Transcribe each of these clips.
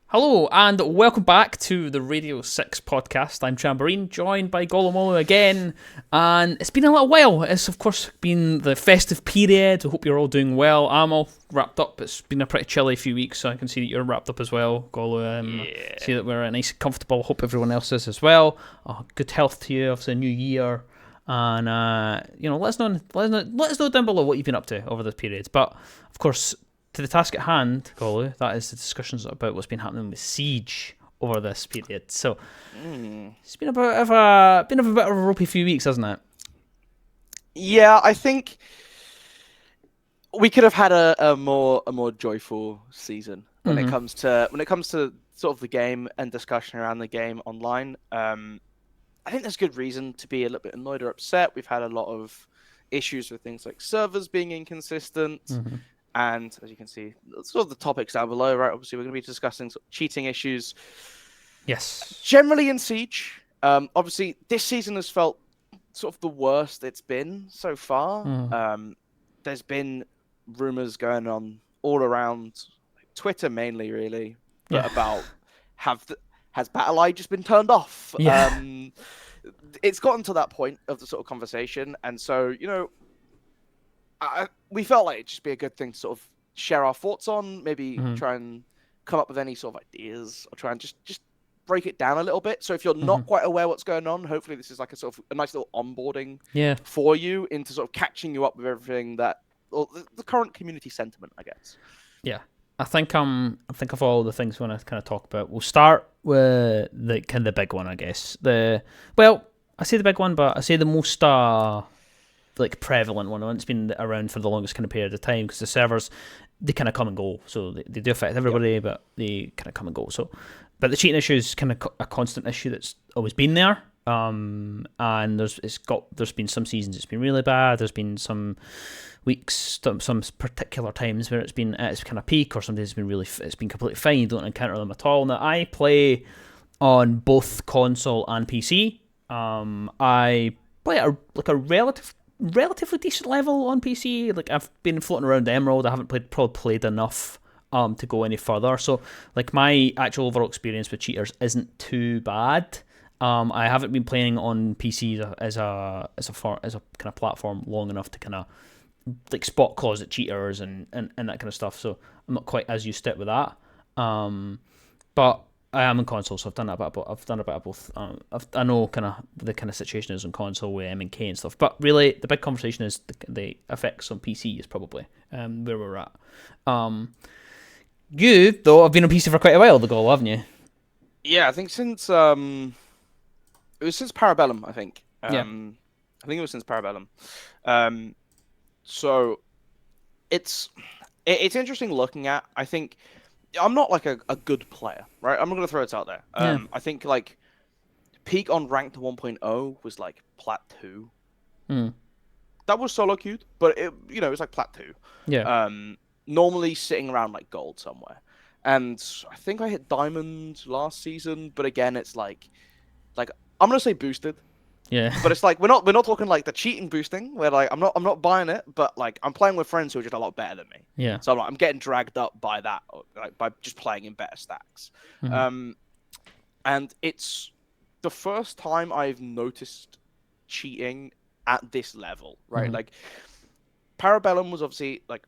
Hello and welcome back to the Radio 6 podcast. I'm Chambourine, joined by GoluMolu again, and it's been a little while. It's of course been the festive period. I hope you're all doing well. I'm all wrapped up. It's been a pretty chilly few weeks, so I can see that you're wrapped up as well, Golu. See that we're nice and comfortable. Hope everyone else is as well. Good health to you. Obviously, a new year. And let us know down below what you've been up to over this period. But of course, to the task at hand, Golu, that is the discussions about what's been happening with Siege over this period. So it's been a bit of a ropey few weeks, hasn't it? Yeah, I think we could have had a more joyful season when it comes to sort of the game and discussion around the game online. I think there's good reason to be a little bit annoyed or upset. We've had a lot of issues with things like servers being inconsistent. And as you can see, sort of the topics down below, right? Obviously, we're going to be discussing sort of cheating issues. Yes. Generally in Siege, obviously, this season has felt sort of the worst it's been so far. There's been rumors going on all around Twitter, mainly, really, about has BattleEye just been turned off? Yeah. It's gotten to that point of the sort of conversation, and so we felt like it'd just be a good thing to sort of share our thoughts on, maybe try and come up with any sort of ideas, or try and just break it down a little bit. So if you're not quite aware what's going on, hopefully this is like a sort of a nice little onboarding for you into sort of catching you up with everything that, well, the current community sentiment, I guess. Yeah. I think of all the things we want to kind of talk about. We'll start with the big one, I guess. I say the big one, but I say the most prevalent one. It's been around for the longest kind of period of time because the servers, they kind of come and go. So they do affect everybody, but they kind of come and go. So, but the cheating issue is kind of a constant issue that's always been there. And there's been some seasons it's been really bad. There's been some weeks, some particular times where it's kind of peak, or some days it's been completely fine. You don't encounter them at all. Now I play on both console and PC. I play at a relatively decent level on PC. Like I've been floating around Emerald. I haven't played enough to go any further. So like my actual overall experience with cheaters isn't too bad. I haven't been playing on PC as a kind of platform long enough to kind of like spot closet cheaters and that kind of stuff. So I'm not quite as used to it with that. But I am in console, so I've done a bit of both. I know kind of the kind of situation is on console with M&K and stuff, but really the big conversation is the effects on PC is probably where we're at. You though have been on PC for quite a while, the goal, haven't you? Yeah, I think since it was since Parabellum. I think. I think it was since Parabellum. So it's interesting looking at. I think. I'm not like a good player, right? I'm not gonna throw it out there. I think like peak on ranked 1.0 was like plat 2. That was solo queued, but it was like plat 2. Yeah. Normally sitting around like gold somewhere, and I think I hit diamond last season. But again, it's like I'm gonna say boosted. Yeah. But it's like we're not talking like the cheating boosting where like I'm not buying it, but like I'm playing with friends who are just a lot better than me. Yeah. So I'm getting dragged up by that, like by just playing in better stacks. And it's the first time I've noticed cheating at this level, right? Like Parabellum was obviously like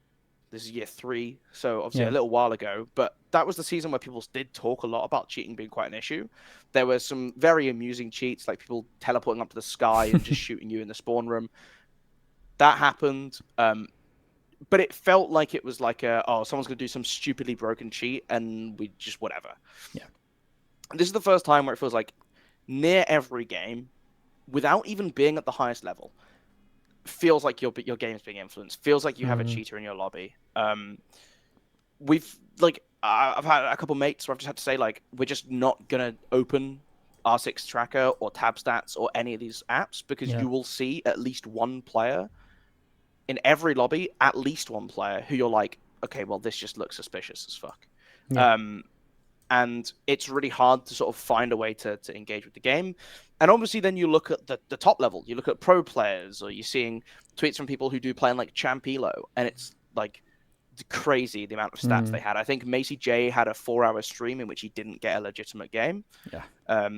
this is year 3, so obviously a little while ago, but that was the season where people did talk a lot about cheating being quite an issue. There were some very amusing cheats, like people teleporting up to the sky and just shooting you in the spawn room. That happened, but it felt like it was like someone's going to do some stupidly broken cheat, and we just whatever. Yeah. This is the first time where it feels like near every game, without even being at the highest level, feels like your game's being influenced. Feels like you have a cheater in your lobby. I've had a couple mates where I've just had to say like we're just not gonna open R6 Tracker or Tab Stats or any of these apps because you will see at least one player in every lobby, at least one player who you're like, okay, well this just looks suspicious as fuck. And it's really hard to sort of find a way to engage with the game. And obviously then you look at the top level, you look at pro players, or you're seeing tweets from people who do play in like Champ Elo, and it's like crazy the amount of stats they had. I think Macy J had a 4-hour stream in which he didn't get a legitimate game. Yeah.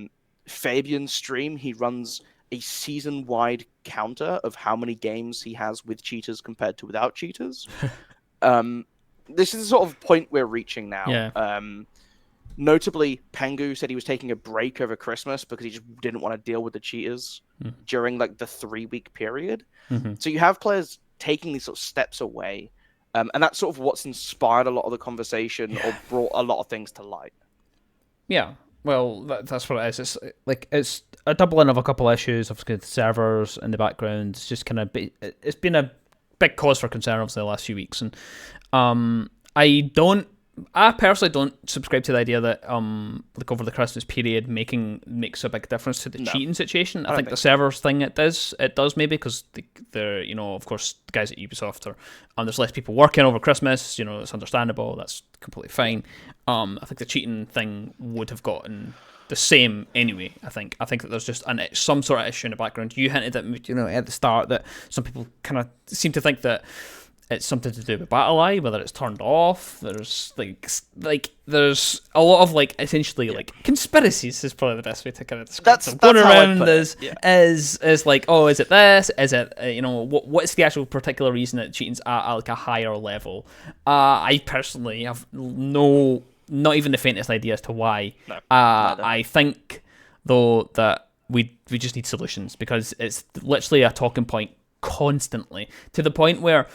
Fabian's stream, he runs a season-wide counter of how many games he has with cheaters compared to without cheaters. This is the sort of point we're reaching now. Yeah. Notably, Pengu said he was taking a break over Christmas because he just didn't want to deal with the cheaters during like the 3-week period. So you have players taking these sort of steps away, and that's sort of what's inspired a lot of the conversation or brought a lot of things to light. Yeah, well, that's what it is. It's a doubling of a couple of issues of the servers in the background. It's just kind of it's been a big cause for concern over the last few weeks, and I personally don't subscribe to the idea that like over the Christmas period makes a big difference to the cheating situation. I think the servers thing it does maybe because they're of course the guys at Ubisoft are there's less people working over Christmas. It's understandable. That's completely fine. I think the cheating thing would have gotten the same anyway. I think that there's just some sort of issue in the background. You hinted at at the start that some people kind of seem to think that it's something to do with BattleEye, whether it's turned off. There's there's a lot of essentially conspiracies is probably the best way to kind of describe it. So going around is like, oh, is it this? Is it what's the actual particular reason that cheating's at a higher level? I personally have not even the faintest idea as to why. No, I think though that we just need solutions because it's literally a talking point constantly to the point where.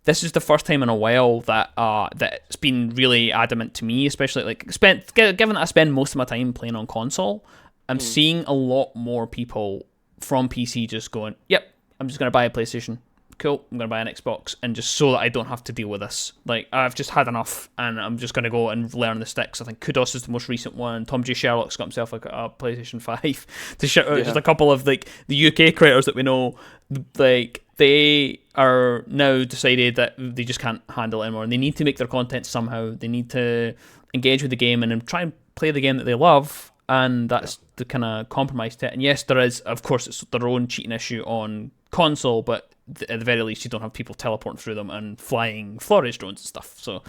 This is the first time in a while that that's been really adamant to me, especially given that I spend most of my time playing on console, I'm seeing a lot more people from PC just going, "Yep, I'm just going to buy a PlayStation. Cool, I'm going to buy an Xbox, and just so that I don't have to deal with this. I've just had enough, and I'm just going to go and learn the sticks." I think Kudos is the most recent one. Tom J. Sherlock's got himself a PlayStation 5 to shout out just a couple of the UK creators that we know, they are now decided that they just can't handle it anymore, and they need to make their content somehow. They need to engage with the game and try and play the game that they love, and that's the kind of compromise to it. And yes, there is, of course, it's their own cheating issue on console, but at the very least, you don't have people teleporting through them and flying Flores drones and stuff. So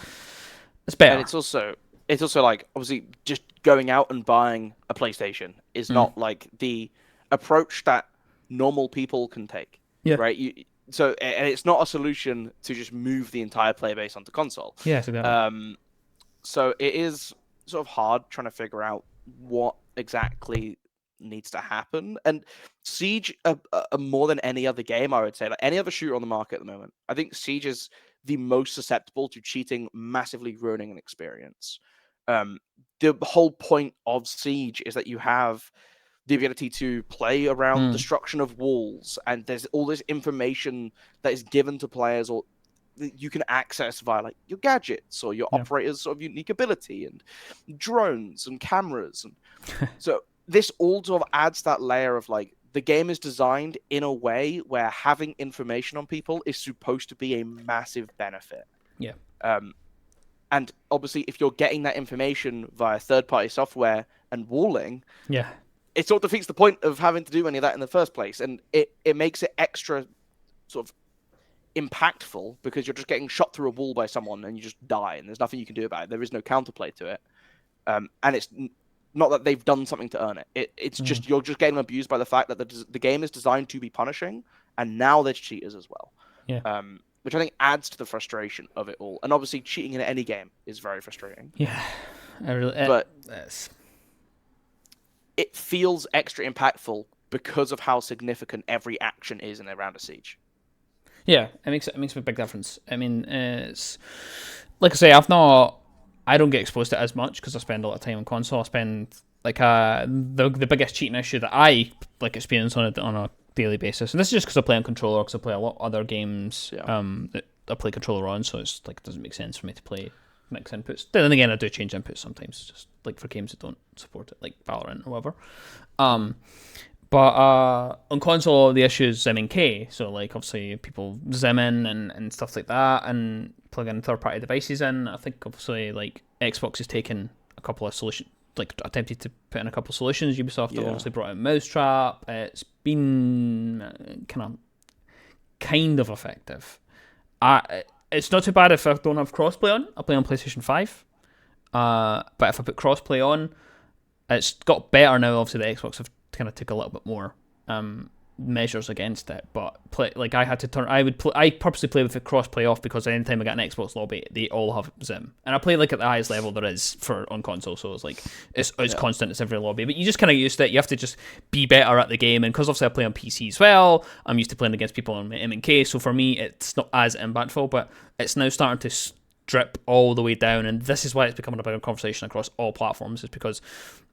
it's better. And it's also obviously just going out and buying a PlayStation is not the approach that normal people can take. Yeah. Right. And it's not a solution to just move the entire player base onto console. Yes, exactly. So it is sort of hard trying to figure out what exactly needs to happen. And Siege, more than any other game, I would say, any other shooter on the market at the moment, I think Siege is the most susceptible to cheating massively ruining an experience. The whole point of Siege is that you have the ability to play around destruction of walls, and there's all this information that is given to players or that you can access via your gadgets or your operators' sort of unique ability and drones and cameras. And so this all sort of adds that layer of the game is designed in a way where having information on people is supposed to be a massive benefit. Yeah. And obviously if you're getting that information via third-party software and walling, it sort of defeats the point of having to do any of that in the first place. And it makes it extra sort of impactful because you're just getting shot through a wall by someone and you just die and there's nothing you can do about it. There is no counterplay to it. And it's not that they've done something to earn it. It's just you're just getting abused by the fact that the game is designed to be punishing, and now there's cheaters as well. Yeah. Which I think adds to the frustration of it all. And obviously cheating in any game is very frustrating. Yeah. It feels extra impactful because of how significant every action is in a round of Siege. Yeah, it makes a big difference. I mean, it's like I say, I don't get exposed to it as much because I spend a lot of time on console. I spend the biggest cheating issue that I experience on a daily basis, and this is just because I play on controller, because I play a lot of other games that I play controller on, so it's it doesn't make sense for me to play mix inputs. Then again, I do change inputs sometimes, just for games that don't support it, like Valorant or whatever. But on console, the issue is ZimNK. So obviously people zim in and stuff like that, and plug in third-party devices in. I think obviously Xbox has taken a couple of solutions, attempted to put in a couple of solutions. Ubisoft have obviously brought out Mousetrap. It's been kind of effective. it's not too bad if I don't have crossplay on. I play on PlayStation 5. But if I put crossplay on, it's got better now. Obviously, the Xbox have kind of took a little bit more measures against it. But I had to turn. I purposely play with the crossplay off because anytime I get an Xbox lobby, they all have Zim, and I play at the highest level there is on console. So it's constant. It's every lobby. But you just kind of used to it. You have to just be better at the game, and because obviously I play on PC as well, I'm used to playing against people on M&K. So for me, it's not as impactful. But it's now starting to strip all the way down, and this is why it's becoming a bigger conversation across all platforms. Is because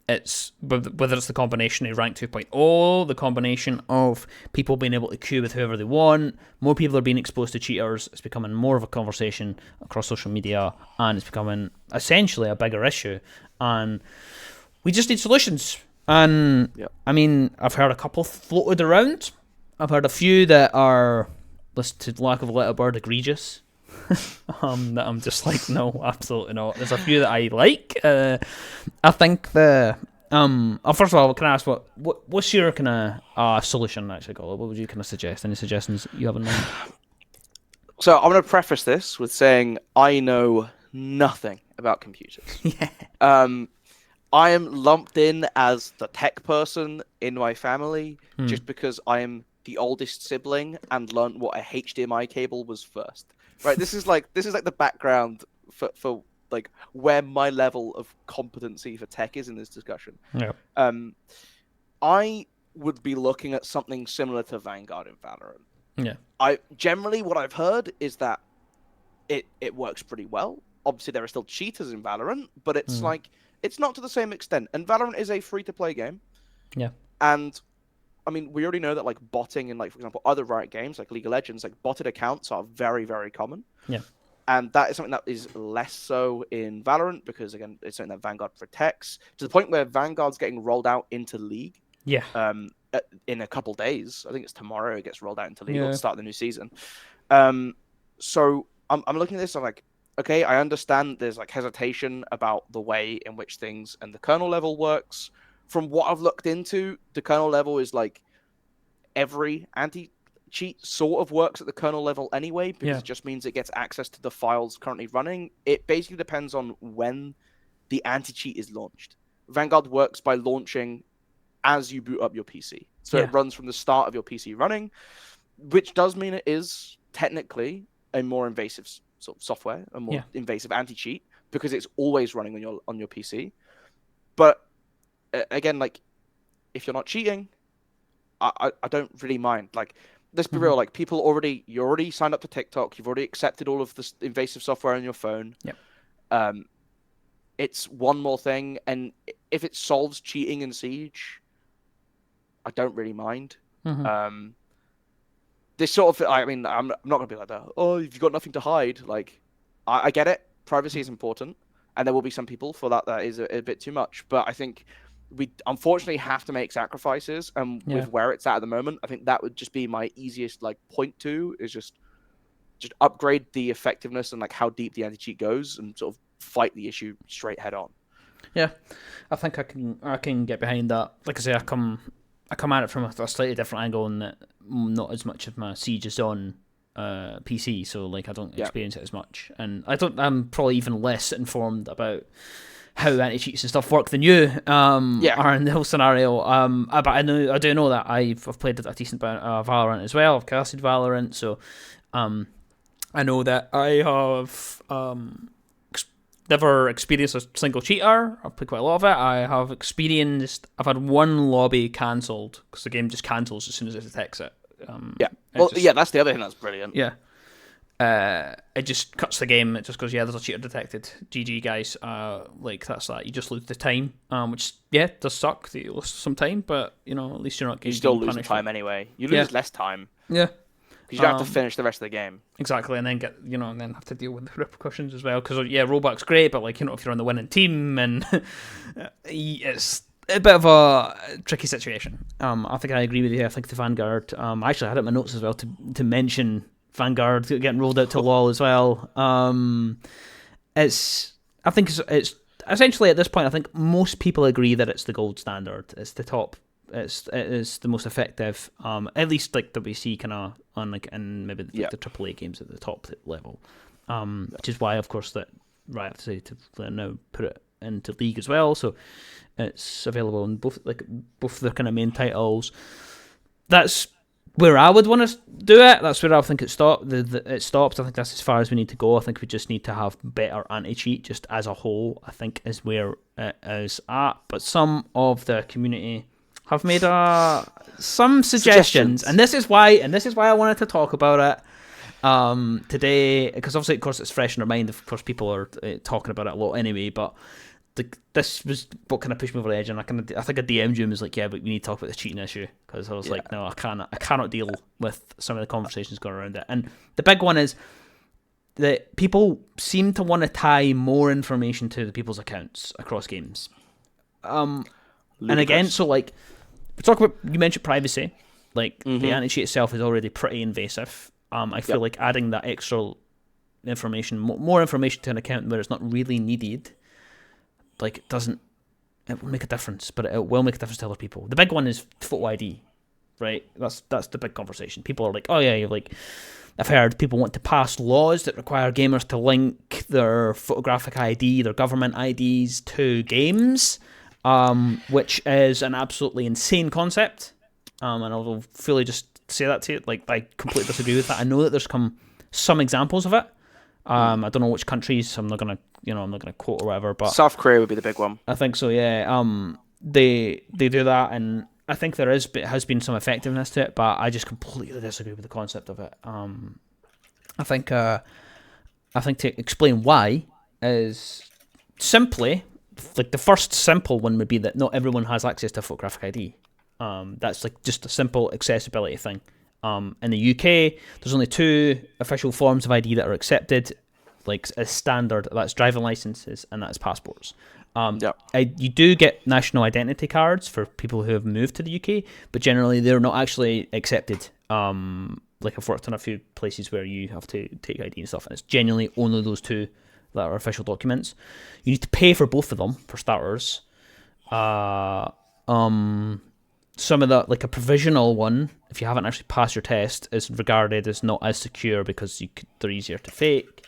it's whether it's the combination of rank 2.0, the combination of people being able to queue with whoever they want, more people are being exposed to cheaters. It's becoming more of a conversation across social media, and it's becoming essentially a bigger issue. And we just need solutions. And I mean, I've heard a couple floated around. I've heard a few that are, to lack of a better word, egregious. That I'm just like, no, absolutely not. There's a few that I like. I think first of all, can I ask what's your kind of solution actually, Golo? What would you kind of suggest? Any suggestions you have in mind? So I'm going to preface this with saying I know nothing about computers. I am lumped in as the tech person in my family just because I am the oldest sibling and learned what a HDMI cable was first. Right, this is like the background for like where my level of competency for tech is in this discussion. Yeah. I would be looking at something similar to Vanguard in Valorant. Yeah. What I've heard is that it works pretty well. Obviously, there are still cheaters in Valorant, but it's it's not to the same extent. And Valorant is a free-to-play game. Yeah. And I mean, we already know that like botting in, like, for example, other Riot games like League of Legends, like botted accounts are very, very common. Yeah. And that is something that is less so in Valorant because, again, it's something that Vanguard protects to the point where Vanguard's getting rolled out into League. Yeah. In a couple days. I think it's tomorrow it gets rolled out into League at the start of the new season. So I'm looking at this, I'm like, okay, I understand there's like hesitation about the way in which things and the kernel level works. From what I've looked into, the kernel level is like every anti-cheat sort of works at the kernel level anyway, because it just means it gets access to the files currently running. It basically depends on when the anti-cheat is launched. Vanguard works by launching as you boot up your PC. So it runs from the start of your PC running, which does mean it is technically a more invasive sort of software, a more invasive anti-cheat, because it's always running on your PC. But again, like, if you're not cheating, I don't really mind. Like, let's be real. Like, you already signed up to TikTok. You've already accepted all of this invasive software on your phone. Yep. It's one more thing, and if it solves cheating in Siege, I don't really mind. This sort of, I mean, I'm not gonna be like that. Oh, you've got nothing to hide. Like, I get it. Privacy is important, and there will be some people for that is a bit too much. But I think we unfortunately have to make sacrifices, and with where it's at the moment, I think that would just be my easiest like point to is just upgrade the effectiveness and like how deep the anti-cheat goes, and sort of fight the issue straight head on. Yeah, I think I can get behind that. Like I say, I come at it from a slightly different angle, in that not as much of my Siege is on PC, so like I don't experience it as much, and I'm probably even less informed about how anti-cheats and stuff work than you are in the whole scenario. But I do know that I've played a decent bit of Valorant as well. I've casted Valorant, so I know that I have never experienced a single cheater. I've played quite a lot of it. I've had one lobby cancelled because the game just cancels as soon as it detects it. That's the other thing that's brilliant. Yeah. It just cuts the game. It just goes, there's a cheater detected. GG, guys. Like, that's that. You just lose the time, which, does suck that you lose some time, but, at least you're not getting punished. You still lose the time anyway. You lose less time. Yeah. Because you don't have to finish the rest of the game. Exactly, and then and then have to deal with the repercussions as well. Because rollback's great, but like, if you're on the winning team, and it's a bit of a tricky situation. I think I agree with you. I think the Vanguard. I actually had it in my notes as well to mention Vanguard getting rolled out to LoL as well. I think it's essentially at this point. I think most people agree that it's the gold standard. It's the top. It is the most effective, at least like that we see kind of on like in maybe the AAA games at the top level. which is why, of course, that Riot decided to now put it into League as well. So it's available in both their kind of main titles. That's where I would want to do it. That's where I think it stops. It stops. I think that's as far as we need to go. I think we just need to have better anti-cheat just as a whole, I think, is where it is at. But some of the community have made some suggestions, and this is why I wanted to talk about it today, because obviously, of course, it's fresh in our mind. Of course, people are talking about it a lot anyway, but this was what kind of pushed me over the edge, and I think I DM'd you and was like, yeah, but we need to talk about the cheating issue, because I was like, no, I cannot deal with some of the conversations going around it. And the big one is that people seem to want to tie more information to the people's accounts across games. And again, so like, we talk about, you mentioned privacy, like the anti-cheat itself is already pretty invasive. I feel like adding that extra information, more information to an account where it's not really needed, like it will make a difference, but it will make a difference to other people. The big one is photo ID, right? That's the big conversation. People are like, oh yeah, like I've heard people want to pass laws that require gamers to link their photographic ID, their government IDs to games, which is an absolutely insane concept. And I'll fully just say that to you. Like, I completely disagree with that. I know that there's some examples of it. I don't know which countries. I'm not gonna quote or whatever. But South Korea would be the big one. I think so. Yeah. They do that, and I think has been some effectiveness to it. But I just completely disagree with the concept of it. I think to explain why is simply, like, the first simple one would be that not everyone has access to photographic ID. That's like just a simple accessibility thing. In the UK, there's only 2 official forms of ID that are accepted, like as standard. That's driving licenses and that's passports. You do get national identity cards for people who have moved to the UK, but generally they're not actually accepted. Like, I've worked in a few places where you have to take ID and stuff, and it's genuinely only those 2 that are official documents. You need to pay for both of them, for starters. Some of that, like a provisional one, if you haven't actually passed your test, is regarded as not as secure because they're easier to fake.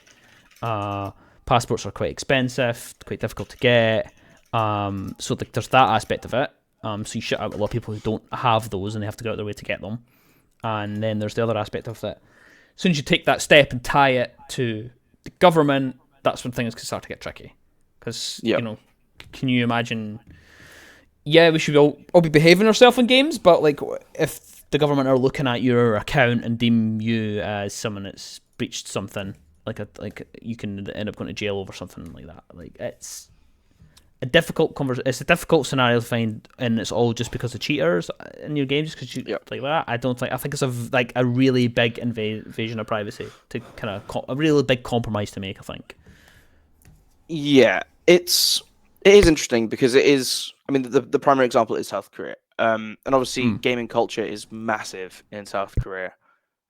Passports are quite expensive, quite difficult to get. So there's that aspect of it. So you shut out a lot of people who don't have those and they have to go out their way to get them. And then there's the other aspect of that. As soon as you take that step and tie it to the government, that's when things can start to get tricky. Because, can you imagine... Yeah, we should all be behaving ourselves in games, but like, if the government are looking at your account and deem you as someone that's breached something, like you can end up going to jail over something like that. Like, it's a difficult It's a difficult scenario to find, and it's all just because of cheaters in your games, because like that. I think it's a really big invasion of privacy, to kind of a really big compromise to make, I think. Yeah, it is interesting because it is. I mean, the primary example is South Korea, and obviously gaming culture is massive in South Korea.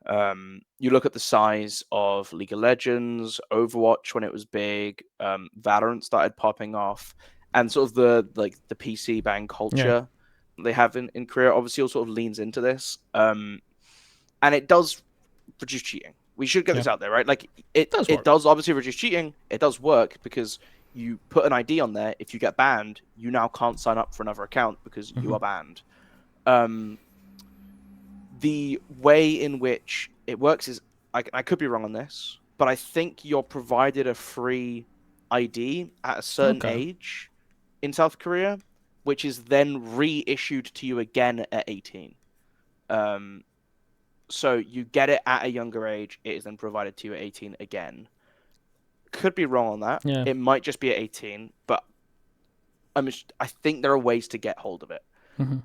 You look at the size of League of Legends, Overwatch when it was big, Valorant started popping off, and sort of the PC bang culture they have in Korea obviously all sort of leans into this, and it does reduce cheating. We should get this out there, right? Like, it does obviously reduce cheating. It does work because you put an ID on there. If you get banned, you now can't sign up for another account because you are banned. The way in which it works is, I could be wrong on this, but I think you're provided a free ID at a certain age in South Korea, which is then reissued to you again at 18. So you get it at a younger age. It is then provided to you at 18 again. Could be wrong on that. It might just be at 18, but I think there are ways to get hold of it,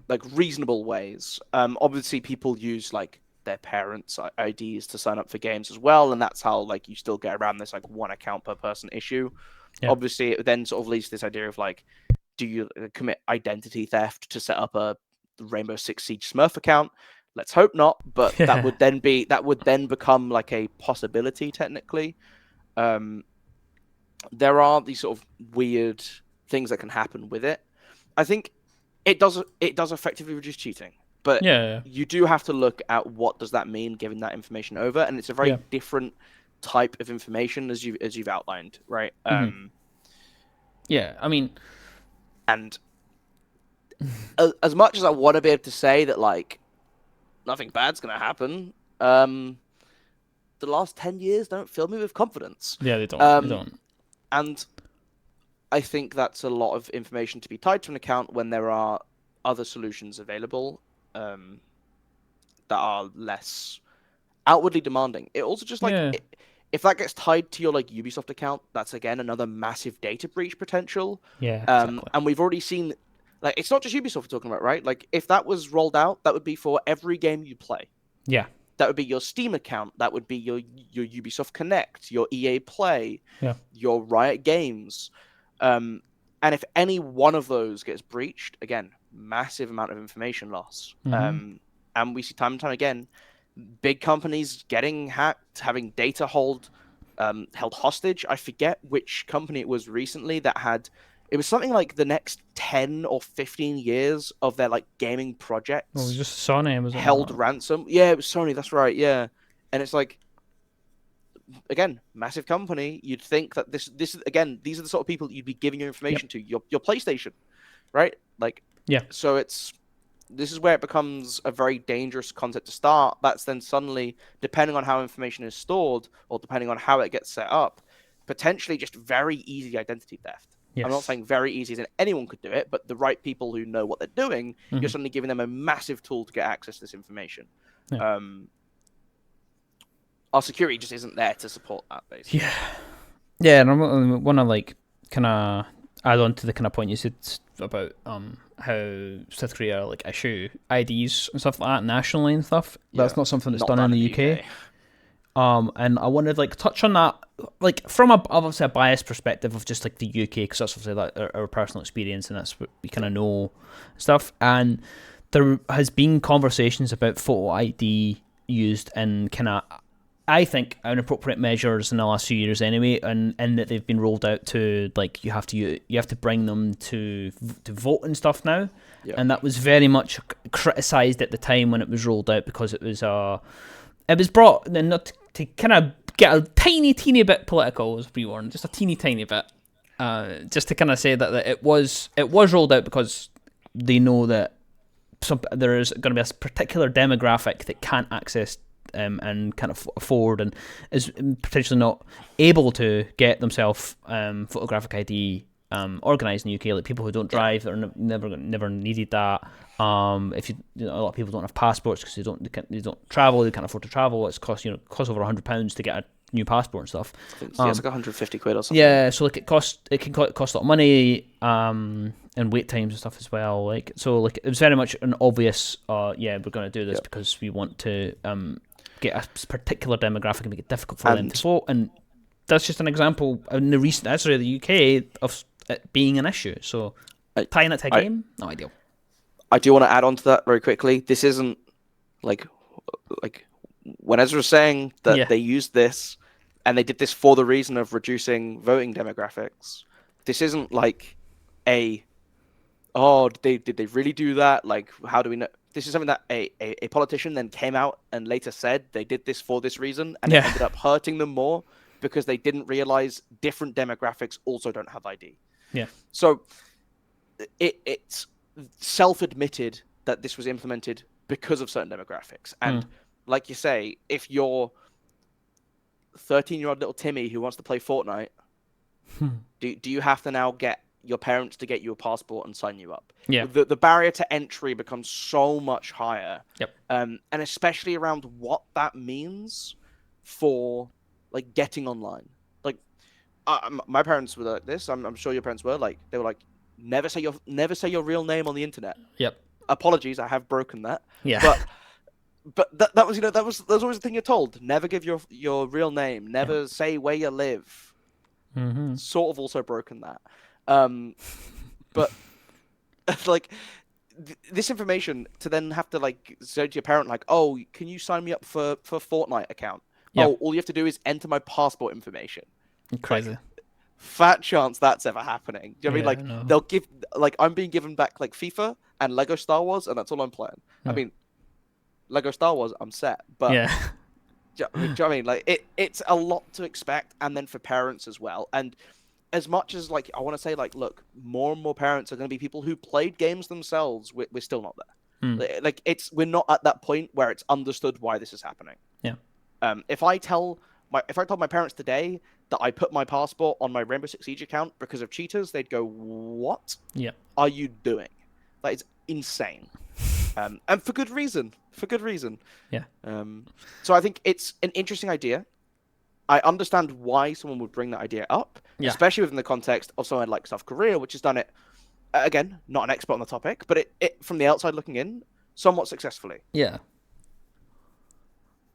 like reasonable ways. Obviously, people use like their parents' IDs to sign up for games as well, and that's how like you still get around this like 1 account per person issue. Obviously, it then sort of leads to this idea of like, do you commit identity theft to set up a Rainbow Six Siege Smurf account? Let's hope not, but that would then become like a possibility technically. There are these sort of weird things that can happen with it. I think it does effectively reduce cheating, but you do have to look at what does that mean giving that information over, and it's a very different type of information as you've outlined, right? Yeah, I mean, and as much as I want to be able to say that like nothing bad's gonna happen, the last 10 years don't fill me with confidence. Yeah, they don't. And I think that's a lot of information to be tied to an account when there are other solutions available that are less outwardly demanding. It also just like if that gets tied to your like Ubisoft account, that's again another massive data breach potential. Yeah, exactly. And we've already seen, like, it's not just Ubisoft we're talking about, right? Like, if that was rolled out, that would be for every game you play. Yeah. That would be your Steam account. That would be your Ubisoft Connect, your EA Play, your Riot Games. And if any one of those gets breached, again, massive amount of information loss. And we see time and time again, big companies getting hacked, having data held hostage. I forget which company it was recently that had, it was something like the next 10 or 15 years of their like gaming projects. Well, it was just Sony, was it? Held ransom. Yeah, it was Sony, that's right, yeah. And it's like, again, massive company. You'd think that this again, these are the sort of people that you'd be giving your information to, your PlayStation, right? Like, so this is where it becomes a very dangerous concept to start. That's then suddenly, depending on how information is stored or depending on how it gets set up, potentially just very easy identity theft. Yes. I'm not saying very easy as in anyone could do it, but the right people who know what they're doing, you're suddenly giving them a massive tool to get access to this information. Yeah. Our security just isn't there to support that, basically. Yeah, and I want to like kind of add on to the kind of point you said about how South Korea like issue IDs and stuff like that nationally and stuff. That's not something that's done in the UK. And I wanted to like touch on that, like from obviously a biased perspective of just like the UK, because that's obviously like our personal experience and that's what we kind of know stuff. And there has been conversations about photo ID used in kind of, I think, inappropriate measures in the last few years anyway, and that they've been rolled out to like you have to bring them to vote and stuff now, and that was very much criticised at the time when it was rolled out because it was brought and not to kind of get a teeny bit political, as we warned, just a teeny bit, just to kind of say that it was rolled out because they know that there is going to be a particular demographic that can't access and kind of afford and is potentially not able to get themselves photographic ID organised in the UK, like people who don't drive, that are never needed that. If a lot of people don't have passports because they don't travel, they can't afford to travel. It's costs over £100 to get a new passport and stuff. It's like 150 quid or something. Yeah, so like it can cost a lot of money, and wait times and stuff as well. Like so, like it was very much an obvious. We're going to do this because we want to get a particular demographic and make it difficult for them to vote. And that's just an example in the recent history of the UK of it being an issue. So tying it to a game, not ideal. I do want to add on to that very quickly. This isn't like when Ezra was saying that they used this and they did this for the reason of reducing voting demographics. This isn't like did they really do that? Like, how do we know? This is something that a politician then came out and later said they did this for this reason, and it ended up hurting them more because they didn't realize different demographics also don't have ID. Yeah. So it's self-admitted that this was implemented because of certain demographics. And like you say, if you're 13-year-old little Timmy who wants to play Fortnite, do you have to now get your parents to get you a passport and sign you up? Yeah. The barrier to entry becomes so much higher. Yep. And especially around what that means for like getting online. Like my parents were like this. I'm sure your parents were like, they were like, never say your real name on the internet. Yep. Apologies, I have broken that. Yeah. But that was that was always the thing you're told. Never give your real name. Never say where you live. Mm-hmm. Sort of also broken that. But like this information to then have to like say to your parent like, oh, can you sign me up for Fortnite account? Yep. Oh, all you have to do is enter my passport information. Crazy. Like, fat chance that's ever happening. Do you know what I mean? Like they'll give like I'm being given back like FIFA and Lego Star Wars, and that's all I'm playing. I mean, Lego Star Wars, I'm set, but Do you know what I mean? Like it's a lot to expect, and then for parents as well. And as much as like I want to say like, look, more and more parents are going to be people who played games themselves. We're still not there. Like we're not at that point where it's understood why this is happening. Yeah. If I told my parents today that I put my passport on my Rainbow Six Siege account because of cheaters, they'd go, "What? Yeah. Are you doing? That is insane." And for good reason. For good reason. Yeah. So I think it's an interesting idea. I understand why someone would bring that idea up, especially within the context of someone like South Korea, which has done it, again, not an expert on the topic, but it from the outside looking in, somewhat successfully. Yeah.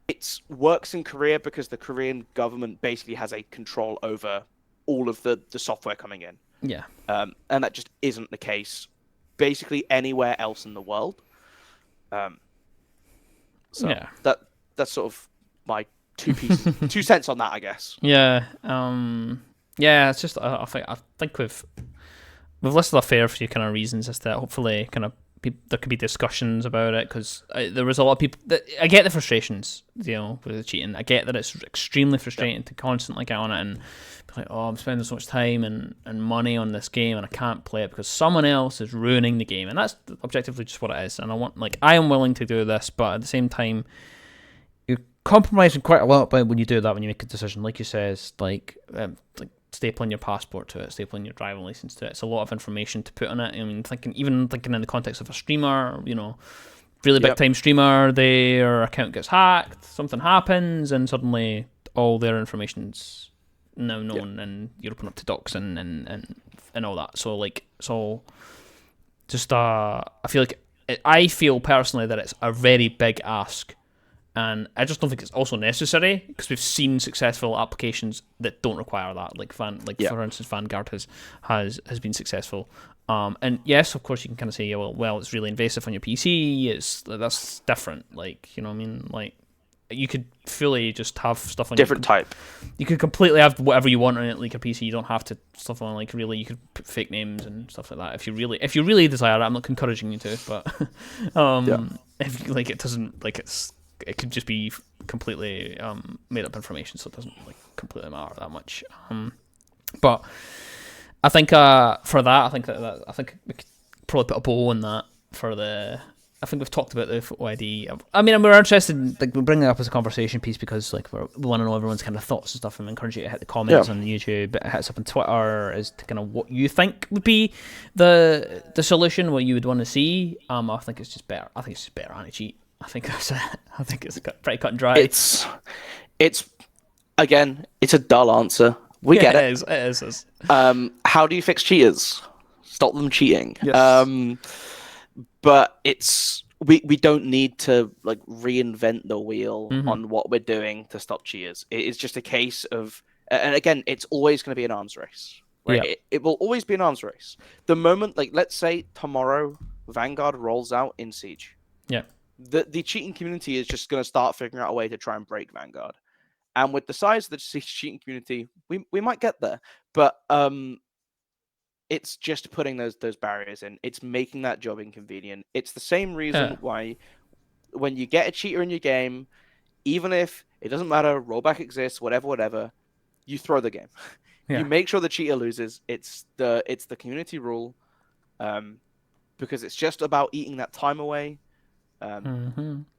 It works in Korea because the Korean government basically has a control over all of the software coming in. Yeah. And that just isn't the case basically anywhere else in the world. So yeah. That's sort of my 2 cents on that, I guess. Yeah. Yeah. It's just I think we've listed a fair few kind of reasons as to hopefully kind of there could be discussions about it, because there was a lot of people that I get the frustrations, with the cheating. I get that it's extremely frustrating to constantly get on it and be like, oh, I'm spending so much time and money on this game and I can't play it because someone else is ruining the game, and that's objectively just what it is. And I am willing to do this, but at the same time, you're compromising quite a lot by when you do that, when you make a decision, like you says, like stapling your passport to it, stapling your driving license to it. It's a lot of information to put on it. I mean, thinking in the context of a streamer, really big time streamer, their account gets hacked, something happens, and suddenly all their information's now known, and you're open up to docs and all that. So just I feel personally that it's a very big ask. And I just don't think it's also necessary, because we've seen successful applications that don't require that. For instance, Vanguard has been successful. And yes, of course, you can kind of say, well, it's really invasive on your PC. That's different. You could fully just have stuff on different type. You could completely have whatever you want on it, like a PC. You don't have to stuff on really. You could put fake names and stuff like that if you really desire it. I'm not encouraging you to, but if it doesn't it could just be completely made up information, so it doesn't completely matter that much. But I think for that, I think we could probably put a bow on that for the. I think we've talked about the OID. I mean, we're interested in we bring it up as a conversation piece because we want to know everyone's kind of thoughts and stuff, and we encourage you to hit the comments on YouTube, hit us up on Twitter as to kind of what you think would be the solution, what you would want to see. I think it's just better. I think it's just better anti-cheat. I think that's it. I think it's pretty cut and dry. It's again, it's a dull answer. We get it. It is. How do you fix cheaters? Stop them cheating. Yes. But we don't need to reinvent the wheel on what we're doing to stop cheaters. It's just a case of, and again, it's always going to be an arms race. Right? Yeah. It will always be an arms race. The moment, let's say tomorrow, Vanguard rolls out in Siege. Yeah. The cheating community is just going to start figuring out a way to try and break Vanguard. And with the size of the cheating community, we might get there. But it's just putting those barriers in. It's making that job inconvenient. It's the same reason why when you get a cheater in your game, even if it doesn't matter, rollback exists, whatever, you throw the game. Yeah. You make sure the cheater loses. It's the community rule, because it's just about eating that time away.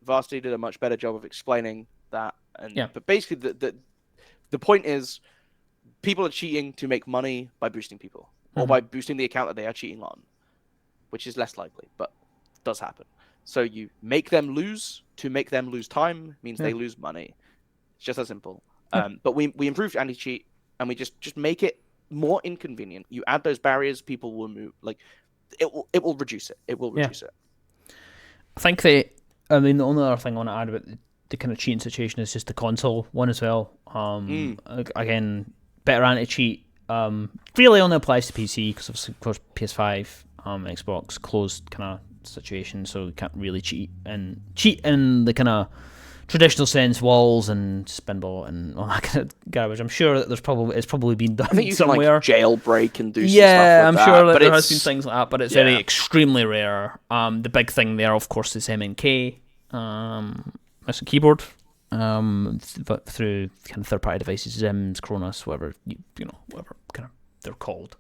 Varsity did a much better job of explaining that, but basically the point is people are cheating to make money by boosting people or by boosting the account that they are cheating on, which is less likely, but does happen. So you make them lose to make them lose time means they lose money. It's just that simple. But we improved anti-cheat and we just make it more inconvenient. You add those barriers, people will move. It will reduce it. It will reduce it. I think the only other thing I want to add about the kind of cheating situation is just the console one as well. Again, better anti-cheat really only applies to PC because of course PS5, Xbox closed kind of situation, so you can't really cheat in the kind of traditional sense, walls and spinball and all that kind of garbage. I'm sure that it's probably been done. I think you somewhere. Can jailbrook and do some stuff I'm like sure that, there has been things like that, but it's very extremely rare. The big thing there, of course, is MNK, mouse and keyboard. but through kind of third-party devices, Zims, Cronus, whatever whatever kind of they're called,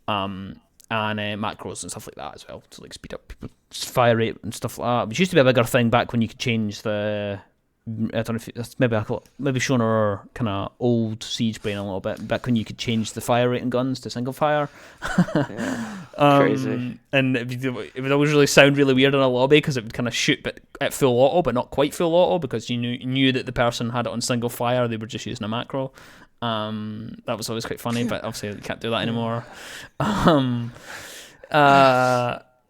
and macros and stuff like that as well to like speed up people's fire rate and stuff like that. Which used to be a bigger thing back when you could change the. I don't know if that's maybe showing our kind of old Siege brain a little bit. Back when you could change the fire rate in guns to single fire. Yeah, crazy. And it would always really sound really weird in a lobby because it would kind of shoot but at full auto, but not quite full auto because you knew that the person had it on single fire. They were just using a macro. That was always quite funny, but obviously you can't do that anymore.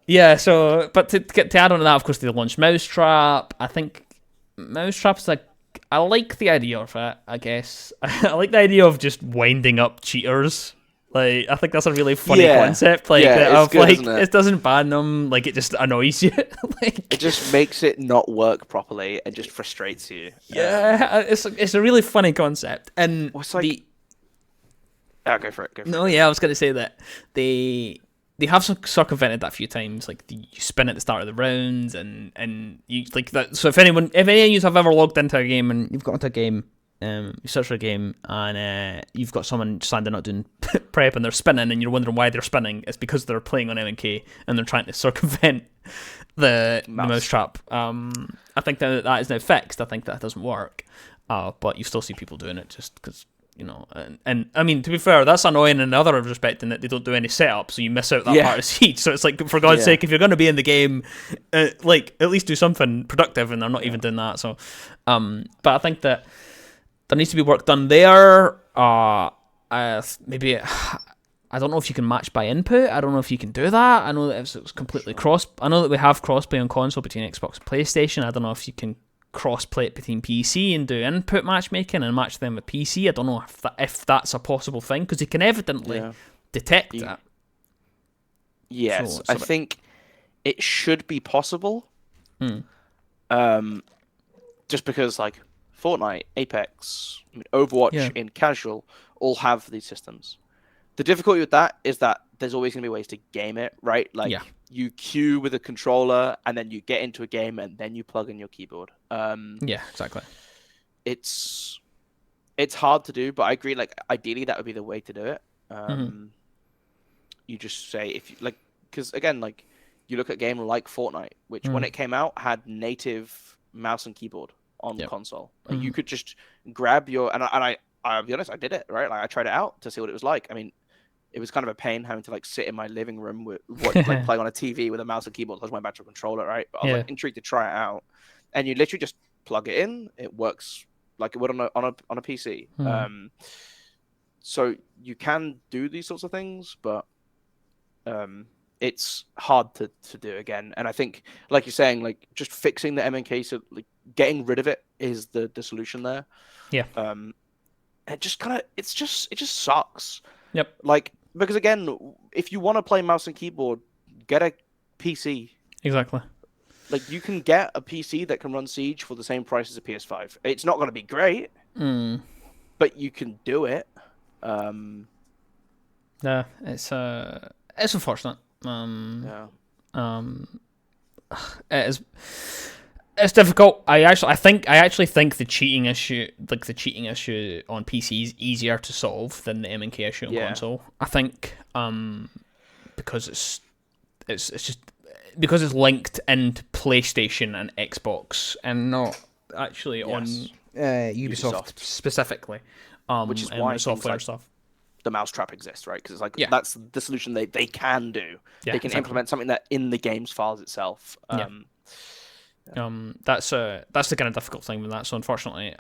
Yeah. So, but to add on to that, of course, they launched Mousetrap. I think. Mousetrap's I like the idea of it, I guess. I like the idea of just winding up cheaters. Like, I think that's a really funny concept. Like, it's good, isn't it? It doesn't ban them, like, it just annoys you. Like, it just makes it not work properly and just frustrates you. Yeah, it's a really funny concept. And it's like... go for it. I was going to say that they have circumvented that a few times. Like you spin at the start of the rounds, and you like that. So if any of you have ever logged into a game and you've got into a game, you search for a game and you've got someone standing up doing prep and they're spinning, and you're wondering why they're spinning. It's because they're playing on MK and they're trying to circumvent the Mousetrap. I think that is now fixed. I think that doesn't work, but you still see people doing it just because. And I mean, to be fair, that's annoying in another respect in that they don't do any setup, so you miss out that part of Siege. So it's like, for God's sake, if you're going to be in the game, like, at least do something productive, and they're not even doing that. So, but I think that there needs to be work done there. Maybe, I don't know if you can match by input. I don't know if you can do that. I know that it's completely cross. I know that we have crossplay on console between Xbox and PlayStation. I don't know if you can cross-play it between PC and do input matchmaking and match them with PC. I don't know if that's a possible thing, because you can evidently detect that. Yes, I think it should be possible. Just because, like, Fortnite, Apex, Overwatch in casual all have these systems. The difficulty with that is that there's always going to be ways to game it, right? Like, you queue with a controller, and then you get into a game, and then you plug in your keyboard. Yeah, exactly. It's hard to do, but I agree. Like, ideally, that would be the way to do it. You just say, if you like, because again, like, you look at a game like Fortnite, which when it came out had native mouse and keyboard on the console. Like, you could just grab your I'll be honest, I did it, right? Like, I tried it out to see what it was like. I mean, it was kind of a pain having to, like, sit in my living room with like playing on a TV with a mouse and keyboard. I was my battery controller, right? But I was like intrigued to try it out. And you literally just plug it in. It works like it would on a PC. So you can do these sorts of things, but it's hard to do again. And I think, like you're saying, like, just fixing the MNK, so like getting rid of it is the solution there. Yeah. It just sucks. Yep. Like, because again, if you want to play mouse and keyboard, get a PC. Exactly. Like, you can get a PC that can run Siege for the same price as a PS5. It's not going to be great, but you can do it. Yeah, it's unfortunate. It is. It's difficult. I actually think the cheating issue on PC is easier to solve than the MNK issue on console. I think because it's just because it's linked into PlayStation and Xbox and not actually on Ubisoft specifically. Which is why software like stuff. The Mousetrap exists, right? Because it's like that's the solution they can do. They can implement something that in the game's files itself. That's the kind of difficult thing with that. So unfortunately,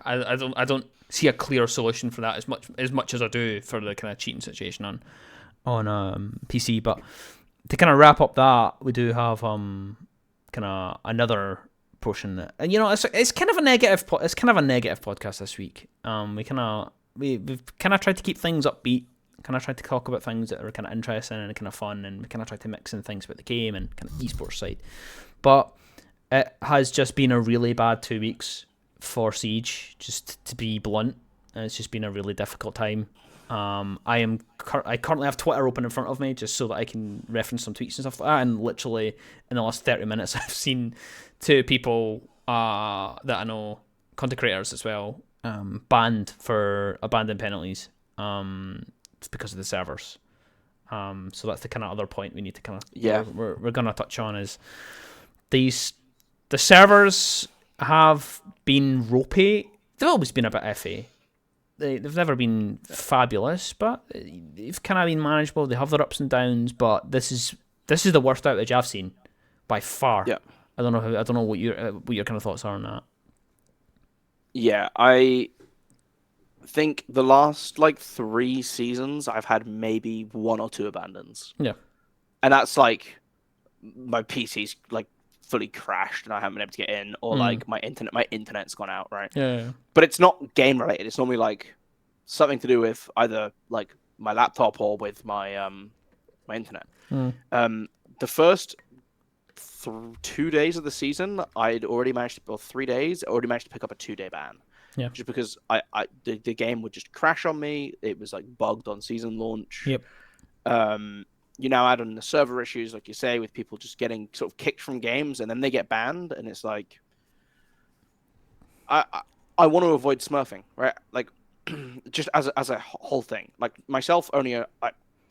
I don't see a clear solution for that as much as I do for the kind of cheating situation on PC. But to kind of wrap up that, we do have kind of another portion that, and it's kind of a negative podcast this week. We've kind of tried to keep things upbeat. Kind of tried to talk about things that are kind of interesting and kind of fun, and we kind of tried to mix in things about the game and kind of esports side. But it has just been a really bad 2 weeks for Siege, just to be blunt. It's just been a really difficult time. I currently have Twitter open in front of me just so that I can reference some tweets and stuff like that. And literally in the last 30 minutes, I've seen two people that I know, content creators as well, banned for abandoned penalties. It's because of the servers. So that's the kind of other point we need to kind of we're gonna touch on is the servers have been ropey. They've always been a bit iffy. They've never been fabulous, but they've kind of been manageable. They have their ups and downs, but this is the worst outage I've seen by far. Yeah. I don't know what your kind of thoughts are on that. Yeah, I think the last 3 seasons I've had maybe 1 or 2 abandons. Yeah. And that's my PC's fully crashed and I haven't been able to get in, or my internet's gone out, right? Yeah. But it's not game related. It's normally something to do with either my laptop or with my my internet. The first 2 days of the season, I'd already managed to, or 3 days, I already managed to pick up a 2-day ban. Yeah. Just because the game would just crash on me. It was bugged on season launch. Yep. You now add on the server issues, like you say, with people just getting sort of kicked from games and then they get banned, and it's I want to avoid smurfing, right? Just as a whole thing. Myself, only I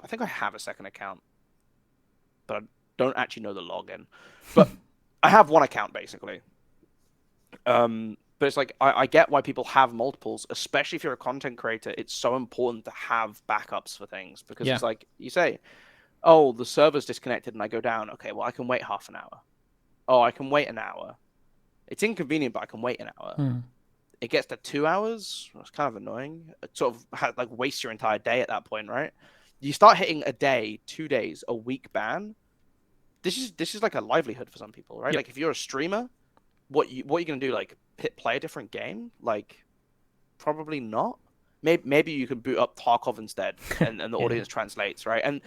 think I have a second account, but I don't actually know the login. But I have one account basically. But it's I get why people have multiples, especially if you're a content creator. It's so important to have backups for things, because it's you say, oh, the server's disconnected and I go down. Okay, well, I can wait half an hour. Oh, I can wait an hour. It's inconvenient, but I can wait an hour. It gets to 2 hours. It's kind of annoying. It sort of wastes your entire day at that point, right? You start hitting a day, 2 days, a week ban. This is like a livelihood for some people, right? Yep. If you're a streamer, what you gonna do? Play a different game? Probably not. Maybe you can boot up Tarkov instead, and the audience translates, right? And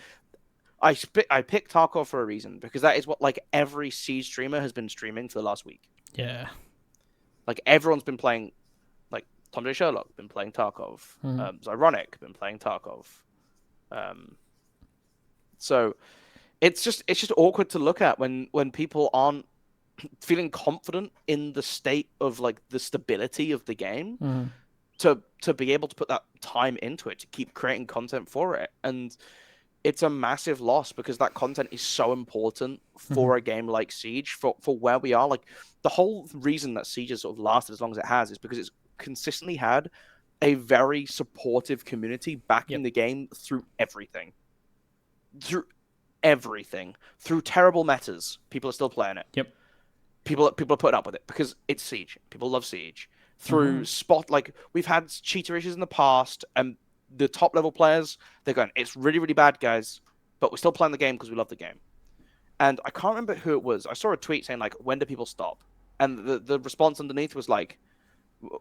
I picked Tarkov for a reason, because that is what every Siege streamer has been streaming for the last week. Yeah. Everyone's been playing, Tom J. Sherlock been playing Tarkov. Zyronic been playing Tarkov. So it's just awkward to look at when people aren't feeling confident in the state of the stability of the game to be able to put that time into it, to keep creating content for it. And it's a massive loss, because that content is so important for a game like Siege, for where we are. The whole reason that Siege has sort of lasted as long as it has is because it's consistently had a very supportive community backing the game through everything. Through terrible metas, people are still playing it. Yep. People are putting up with it because it's Siege. People love Siege. Through we've had cheater issues in the past, and the top level players, they're going, it's really, really bad, guys, but we're still playing the game because we love the game. And I can't remember who it was. I saw a tweet saying when do people stop? And the response underneath was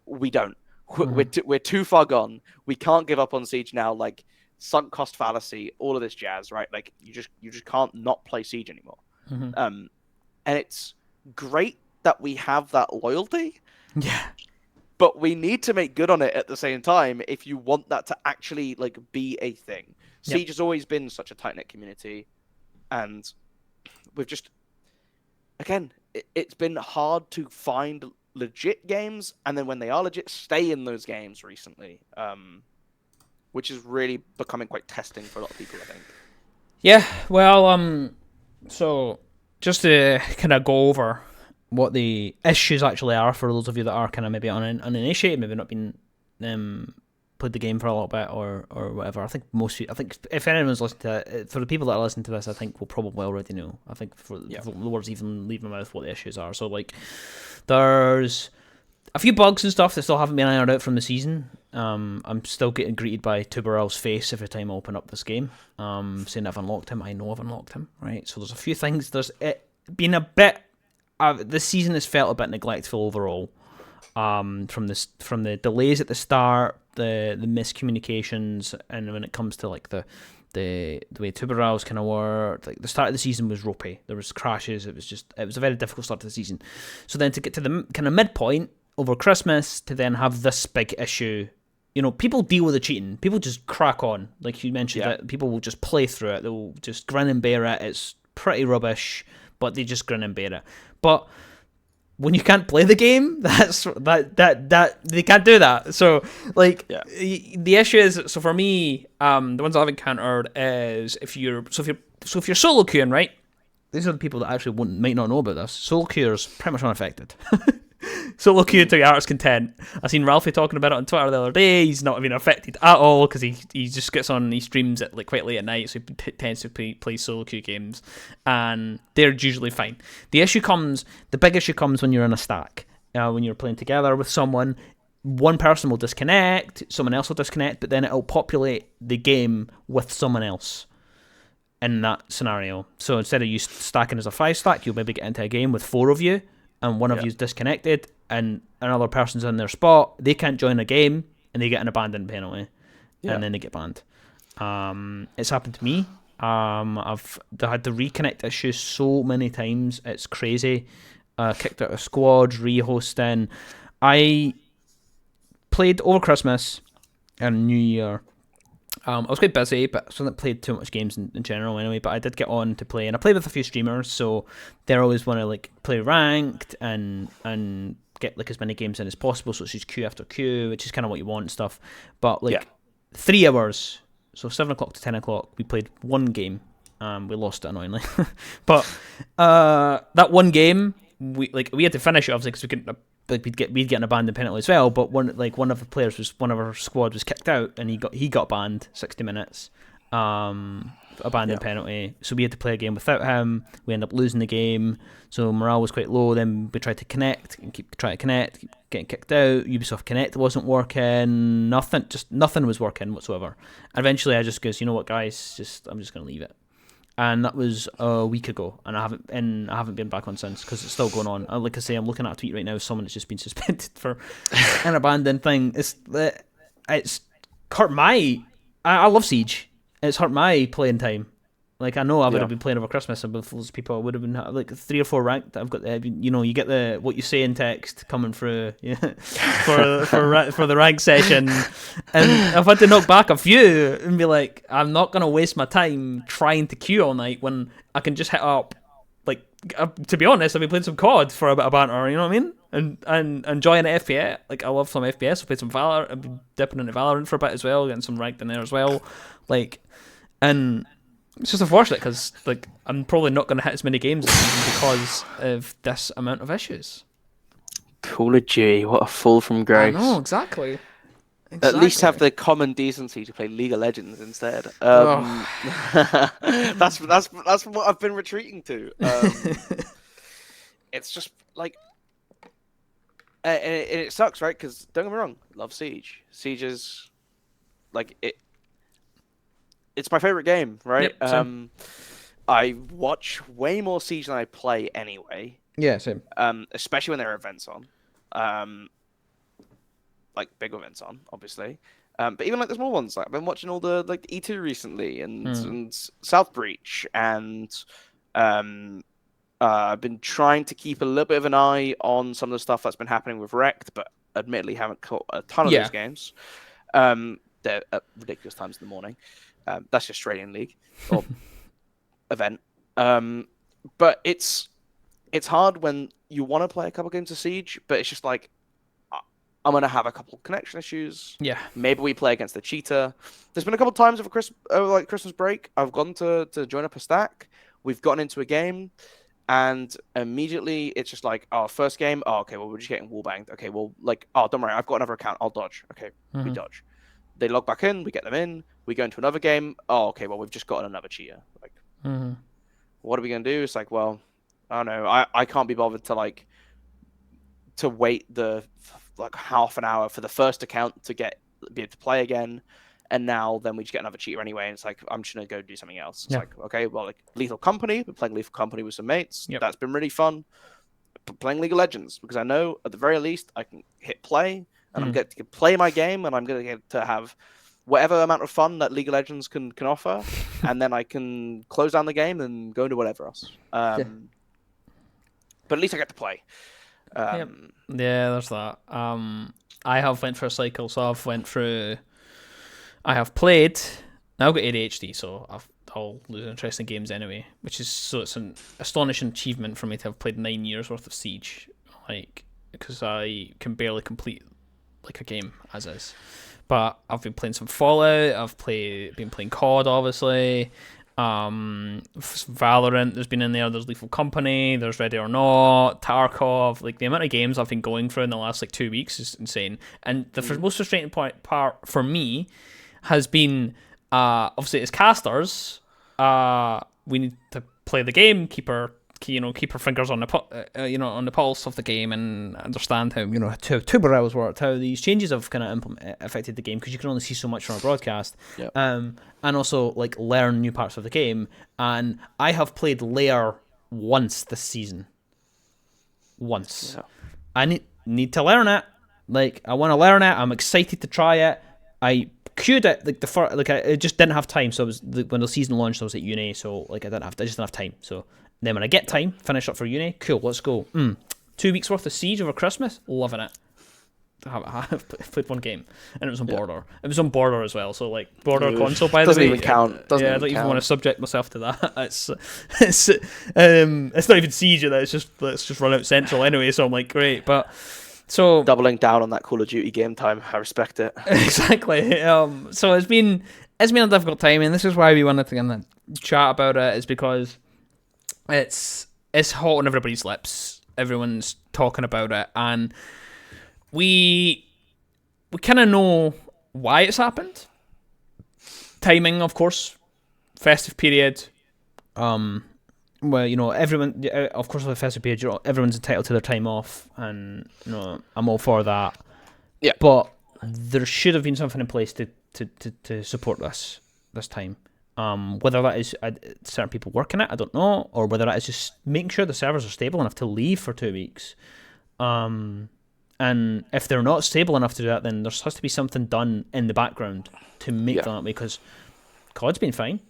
we don't. We're too far gone. We can't give up on Siege now. Sunk cost fallacy, all of this jazz, right? You just can't not play Siege anymore. And it's great that we have that loyalty. Yeah. But we need to make good on it at the same time if you want that to actually be a thing. Siege has always been such a tight-knit community, and we've just, again, it's been hard to find legit games, and then when they are legit, stay in those games recently, which is really becoming quite testing for a lot of people, I think. Yeah, well, so just to kind of go over what the issues actually are for those of you that are kind of maybe uninitiated, maybe not been played the game for a little bit or whatever. I think if anyone's listening to it, for the people that are listening to this, I think will probably already know. I think for the words even leave my mouth what the issues are. So there's a few bugs and stuff that still haven't been ironed out from the season. I'm still getting greeted by Tuberel's face every time I open up this game, saying I've unlocked him. I know I've unlocked him, right? So there's a few things. There's been a bit. This season has felt a bit neglectful overall. From the delays at the start, the miscommunications, and when it comes to the way Tuberel's kind of worked, the start of the season was ropey. There was crashes. It was a very difficult start to the season. So then to get to the kind of midpoint over Christmas, to then have this big issue. People deal with the cheating. People just crack on, like you mentioned. That people will just play through it. They'll just grin and bear it. It's pretty rubbish, but they just grin and bear it. But when you can't play the game, that they can't do that. So like the issue is, so for me, the ones I've encountered is if you're solo queuing, right? These are the people that actually might not know about this. Solo queuers pretty much unaffected. Solo queue to your heart's content. I seen Ralphie talking about it on Twitter the other day. He's not been affected at all because he just gets on and he streams it like quite late at night, so he tends to play solo queue games, and they're usually fine. The big issue comes when you're in a stack. When you're playing together with someone, one person will disconnect, someone else will disconnect, but then it'll populate the game with someone else in that scenario. So instead of you stacking as a 5 stack, you'll maybe get into a game with 4 of you, and one of you's disconnected, and another person's in their spot. They can't join a game, and they get an abandon penalty, and then they get banned. It's happened to me. I've had to reconnect issues so many times. It's crazy. Kicked out of squads, re-hosting. I played over Christmas and New Year. I was quite busy, but I haven't played too much games in general anyway, but I did get on to play, and I played with a few streamers, so they always want to like play ranked and get like as many games in as possible, so it's just queue after queue, which is kind of what you want and stuff. But like 3 hours, so 7 o'clock to 10 o'clock, we played one game. We lost it annoyingly. But that one game, we had to finish it obviously because we couldn't. Like we'd get an abandoned penalty as well, but one of our squad was kicked out and he got banned 60 minutes, abandoned penalty. So we had to play a game without him. We ended up losing the game, so morale was quite low. Then we tried to connect and keep getting kicked out. Ubisoft Connect wasn't working. Nothing was working whatsoever. And eventually, I just goes, you know what, guys, I'm just gonna leave it. And that was a week ago, and I haven't been back on since because it's still going on. Like I say, I'm looking at a tweet right now. Someone that's just been suspended for an abandoned thing. It's hurt my. I love Siege. It's hurt my playing time. Like I know I would have been playing over Christmas, and with those people, I would have been like 3 or 4 ranked. I've got you get the what you say in text coming through for the rank session, and I've had to knock back a few and be like, I'm not gonna waste my time trying to queue all night when I can just hit up. Like to be honest, I've been playing some COD for a bit of banter, you know what I mean, and enjoying FPS. Like I love some FPS. I played some Valorant. I've been dipping into Valorant for a bit as well, getting some ranked in there as well. Like and. It's just unfortunate because like I'm probably not going to hit as many games this season because of this amount of issues. Call of Duty, what a fall from grace! I know, exactly. At least have the common decency to play League of Legends instead. That's what I've been retreating to. It's just like, and it sucks, right? Because don't get me wrong, love Siege. Siege is like it. It's my favorite game, right? Yep, I watch way more Siege than I play anyway. Yeah, same. Especially when there are events on, like big events on, obviously. But even like the small ones, like I've been watching all the like E2 recently and South Breach, and I've been trying to keep a little bit of an eye on some of the stuff that's been happening with Wrecked, but admittedly haven't caught a ton of those games. They're at ridiculous times in the morning. That's just Australian League or event. But it's hard when you want to play a couple games of Siege, but it's just like I'm gonna have a couple connection issues. Yeah. Maybe we play against the cheater. There's been a couple of times over Christmas break. I've gone to join up a stack. We've gotten into a game, and immediately it's just like, oh, first game. Oh, okay. Well, we're just getting wallbanged. Okay. Well, like, oh, don't worry. I've got another account. I'll dodge. Okay. We dodge. They log back in. We get them in. We go into another game. Oh, okay. Well, we've just got another cheater. Like, what are we gonna do? It's like, well, I don't know. I can't be bothered to wait the like half an hour for the first account to be able to play again, and now then we just get another cheater anyway. And it's like I'm just gonna go do something else. It's like, okay, well, like Lethal Company. We're playing Lethal Company with some mates. Yep. That's been really fun. Playing League of Legends because I know at the very least I can hit play. And I'm going to play my game, and I'm going to get to have whatever amount of fun that League of Legends can offer, and then I can close down the game and go into whatever else. But at least I get to play. Yeah, there's that. I have went through a cycle, so I have played. Now I've got ADHD, so I'll lose interest in games anyway, it's an astonishing achievement for me to have played 9 years worth of Siege like because I can barely complete like a game as is. But I've been playing some Fallout. Been playing COD, obviously. Valorant. There's been in there. There's Lethal Company. There's Ready or Not. Tarkov. Like the amount of games I've been going through in the last like 2 weeks is insane. And the most frustrating part for me has been obviously as casters, we need to play the game, keep our fingers on the on the pulse of the game, and understand how how tuber hours worked, how these changes have kind of affected the game, because you can only see so much from a broadcast. Yep. And also like learn new parts of the game. And I have played Lair once this season. Once. Yeah. I need to learn it. Like I want to learn it. I'm excited to try it. I queued it I just didn't have time. So when the season launched, I was at uni, so like I just didn't have time. So then when I get time, finish up for uni, cool, let's go. 2 weeks worth of Siege over Christmas, loving it. I've played one game, and it was on Border. It was on Border as well, so like Border console, by the way. Doesn't even count. I don't even want to subject myself to that. It's not even Siege. Let's just run out Central anyway. So I'm like, great, but so doubling down on that Call of Duty game time. I respect it. Exactly. So it's been a difficult time, and this is why we wanted to kind of chat about it. Is because it's hot on everybody's lips. Everyone's talking about it, and we kind of know why it's happened. Timing, of course, festive period. Well, everyone, of course, with the festive period, everyone's entitled to their time off, and I'm all for that. Yeah. But there should have been something in place to support this time. Whether that is certain people working it, I don't know, or whether that is just making sure the servers are stable enough to leave for 2 weeks. And if they're not stable enough to do that, then there has to be something done in the background to make that, because COD's been fine.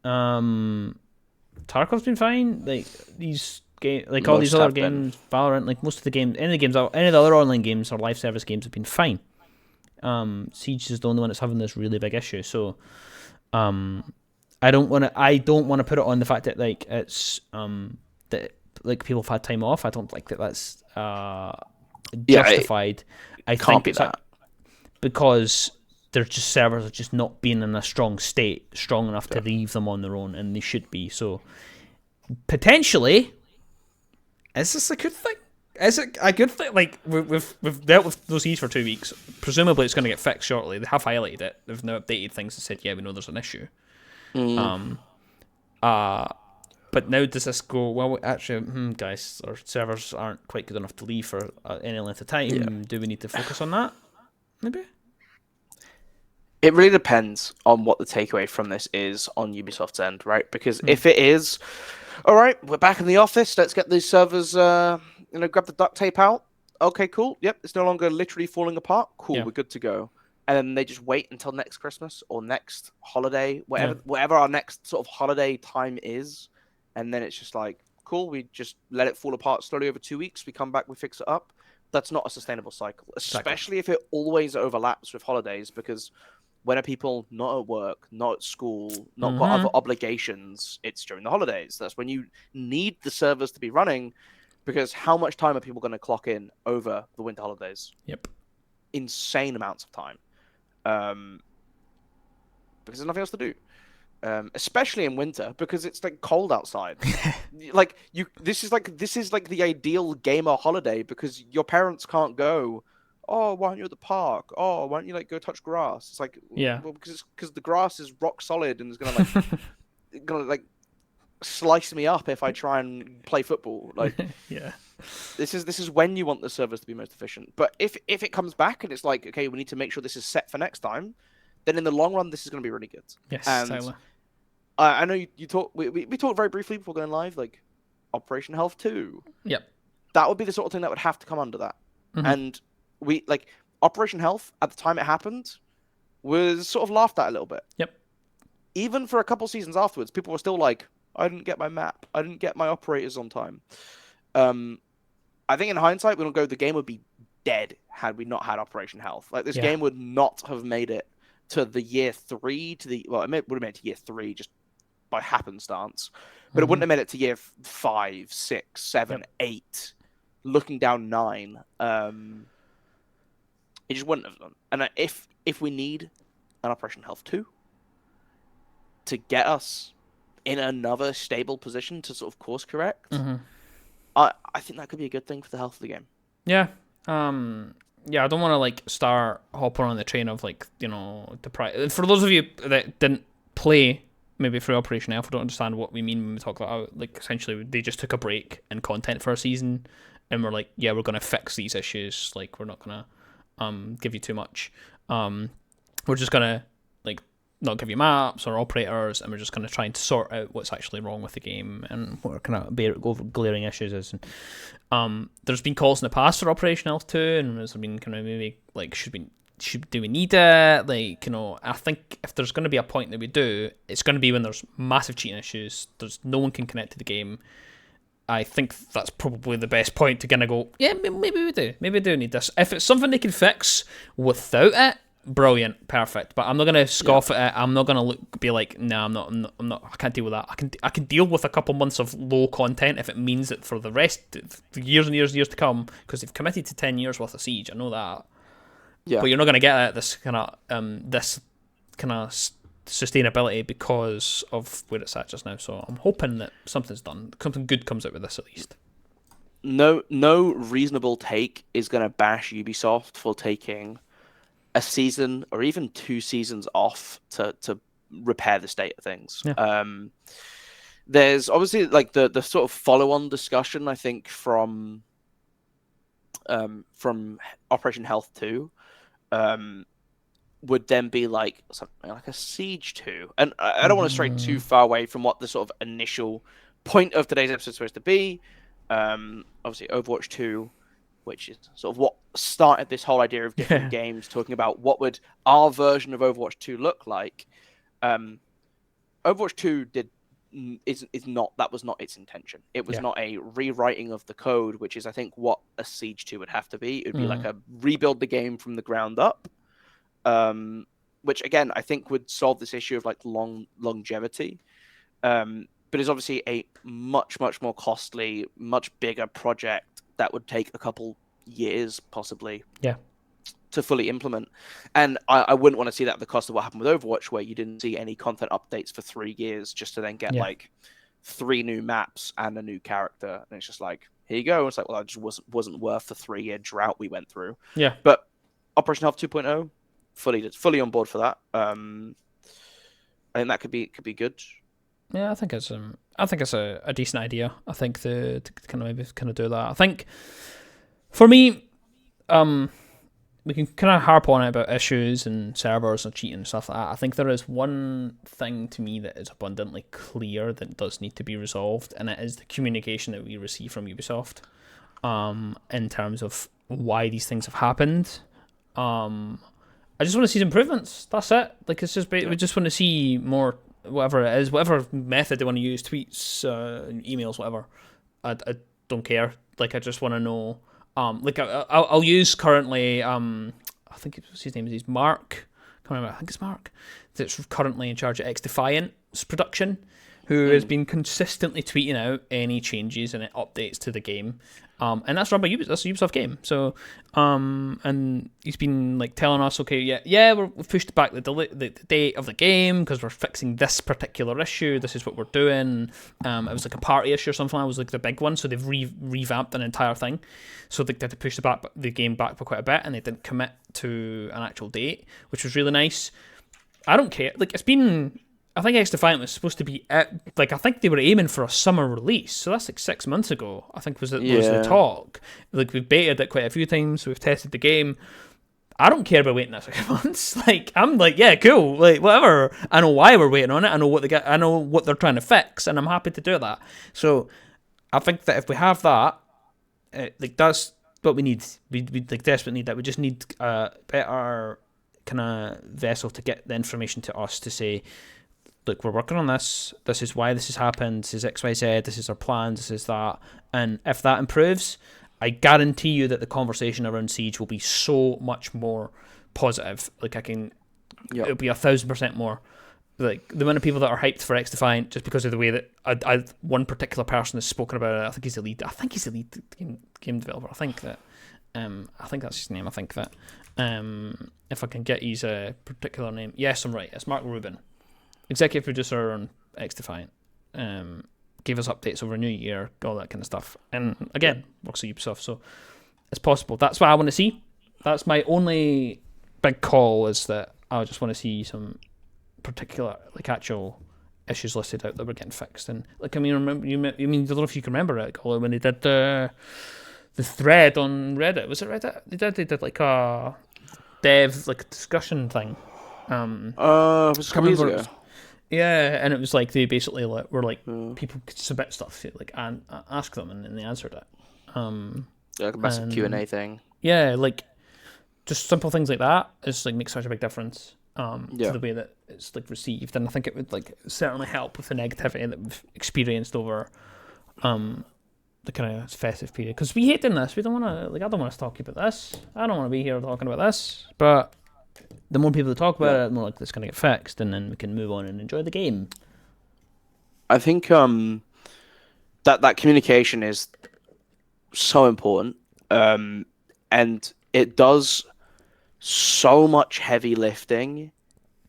Tarkov's been fine. Like these games, like all these other games, Valorant, like most of the games, any of the other online games or live service games have been fine. Siege is the only one that's having this really big issue. So, I don't want to put it on the fact that like it's that like people have had time off. I don't like that. That's justified. I think it's that because they're just servers are just not being in a strong enough to leave them on their own, and they should be. So potentially, is this a good thing? Is it a good thing? Like we've dealt with those E's for 2 weeks. Presumably, it's going to get fixed shortly. They have highlighted it. They've now updated things and said, "Yeah, we know there's an issue." But now does this go? Well, actually, guys, our servers aren't quite good enough to leave for any length of time. Yeah. Do we need to focus on that? Maybe. It really depends on what the takeaway from this is on Ubisoft's end, right? Because if it is, all right, we're back in the office. Let's get these servers, grab the duct tape out. Okay, cool. Yep, it's no longer literally falling apart. Cool, we're good to go. And then they just wait until next Christmas or next holiday, whatever our next sort of holiday time is. And then it's just like, cool, we just let it fall apart slowly over 2 weeks. We come back, we fix it up. That's not a sustainable cycle, especially if it always overlaps with holidays, because when are people not at work, not at school, not got other obligations? It's during the holidays. That's when you need the servers to be running, because how much time are people going to clock in over the winter holidays? Yep. Insane amounts of time. Because there's nothing else to do. Especially in winter, because it's like cold outside. This is like the ideal gamer holiday, because your parents can't go, oh, why aren't you at the park? Oh, why don't you go touch grass? It's like, well, because the grass is rock solid and is gonna slice me up if I try and play football. This is when you want the servers to be most efficient. But if it comes back and it's like, okay, we need to make sure this is set for next time, then in the long run this is going to be really good. Yes, and I know you talked. We talked very briefly before going live, like Operation Health 2. Yep. That would be the sort of thing that would have to come under that. And we Operation Health at the time it happened was sort of laughed at a little bit. Yep. Even for a couple seasons afterwards, people were still like, I didn't get my map. I didn't get my operators on time. I think in hindsight, we don't go, the game would be dead had we not had Operation Health. Like this game would not have made it to the year 3 it would have made it to year 3 just by happenstance, but it wouldn't have made it to year 5, 6, 7, 8 looking down 9, it just wouldn't have done. And if we need an Operation Health 2 to get us in another stable position to sort of course correct, I think that could be a good thing for the health of the game. Yeah. Yeah, I don't want to like start hopping on the train of like, you know, for those of you that didn't play maybe through Operation Alpha, don't understand what we mean when we talk about, like, essentially they just took a break in content for a season and we're like, yeah, we're going to fix these issues, like we're not going to give you too much. We're just going to like not give you maps or operators, and we're just going to try and sort out what's actually wrong with the game and what our kind of glaring issues is. And there's been calls in the past for Operation Health 2, and there's been kind of maybe like, do we need it? Like, you know, I think if there's going to be a point that we do, it's going to be when there's massive cheating issues, there's no one can connect to the game. I think that's probably the best point to kind of go, yeah, maybe we do need this. If it's something they can fix without it, brilliant, perfect. But I'm not going to scoff at it. I'm not going to be like, no, I'm not. I can't deal with that. I can deal with a couple months of low content if it means that for the rest, the years and years to come, because they've committed to 10 years worth of Siege. I know that. Yeah. But you're not going to get at this kind of sustainability because of where it's at just now. So I'm hoping that something's done. Something good comes out with this at least. No reasonable take is going to bash Ubisoft for taking a season or even 2 seasons off to repair the state of things. Yeah. There's obviously like the sort of follow-on discussion, I think, from Operation Health 2 would then be like something like a Siege 2. And I don't want to stray too far away from what the sort of initial point of today's episode is supposed to be. Obviously Overwatch 2, which is sort of what started this whole idea of different games, talking about what would our version of Overwatch 2 look like. Overwatch 2 was not its intention. It was not a rewriting of the code, which is, I think, what a Siege 2 would have to be. It would be like a rebuild the game from the ground up, which, again, I think would solve this issue of like longevity. But it's obviously a much, much more costly, much bigger project that would take a couple years, possibly, to fully implement. And I wouldn't want to see that at the cost of what happened with Overwatch, where you didn't see any content updates for 3 years just to then get like 3 new maps and a new character. And it's just like, here you go. It's like, well, that just wasn't worth the 3-year drought we went through. Yeah. But Operation Health 2.0, fully on board for that. I think that could be good. Yeah, I think it's a decent idea. I think to kind of do that. I think for me, we can kind of harp on it about issues and servers and cheating and stuff like that. I think there is one thing to me that is abundantly clear that does need to be resolved, and it is the communication that we receive from Ubisoft, in terms of why these things have happened. I just want to see improvements. That's it. Like, it's just we just want to see more. Whatever it is, whatever method they want to use, tweets, emails, whatever, I don't care. Like, I just want to know. Like, I'll use currently. I think his name is Mark. I can't remember. I think it's Mark. That's currently in charge of X Defiant's production, who has been consistently tweeting out any changes and updates to the game. And that's run by Ubisoft. That's a Ubisoft game. So, and he's been like telling us, okay, we've pushed back the date of the game because we're fixing this particular issue. This is what we're doing. It was like a party issue or something. It was like the big one. So they've revamped an entire thing. So they had to push the game back for quite a bit, and they didn't commit to an actual date, which was really nice. I don't care. Like, it's been. I think X Defiant was supposed to be I think they were aiming for a summer release, so that's like 6 months ago. I think was the talk. Like, we've baited it quite a few times. We've tested the game. I don't care about waiting that 6 months. Like, I'm like, yeah, cool. Like, whatever. I know why we're waiting on it. I know what they're trying to fix, and I'm happy to do that. So, I think that if we have that, like, that's what we need. We like desperately need that. We just need a better kind of vessel to get the information to us to say, look, we're working on this. This is why this has happened. This is XYZ. This is our plan. This is that. And if that improves, I guarantee you that the conversation around Siege will be so much more positive. Like, it'll be 1,000% more like the amount of people that are hyped for X Defiant just because of the way that one particular person has spoken about it. I think he's the lead game developer. I think that's his name. I think that if I can get his particular name, yes, I'm right. It's Mark Rubin, executive producer on X Defiant. Gave us updates over New Year, all that kind of stuff. And again, works at Ubisoft, so it's possible. That's what I want to see. That's my only big call, is that I just want to see some particular, like, actual issues listed out that were getting fixed. And like, I mean, remember I don't know if you can remember it, when they did the thread on Reddit. Was it Reddit? They did like a dev, like, discussion thing. It was a couple years ago. Yeah, and it was like they basically were like people could submit stuff to, like, and ask them, and they answered it. Like a massive Q&A thing. Yeah, like just simple things like that is like makes such a big difference to the way that it's like received, and I think it would like certainly help with the negativity that we've experienced over the kind of festive period, because we hate doing this. We don't want to, like, I don't want to talk about this. I don't want to be here talking about this, but the more people that talk about it, the more likely it's going to get fixed, and then we can move on and enjoy the game. I think that communication is so important, and it does so much heavy lifting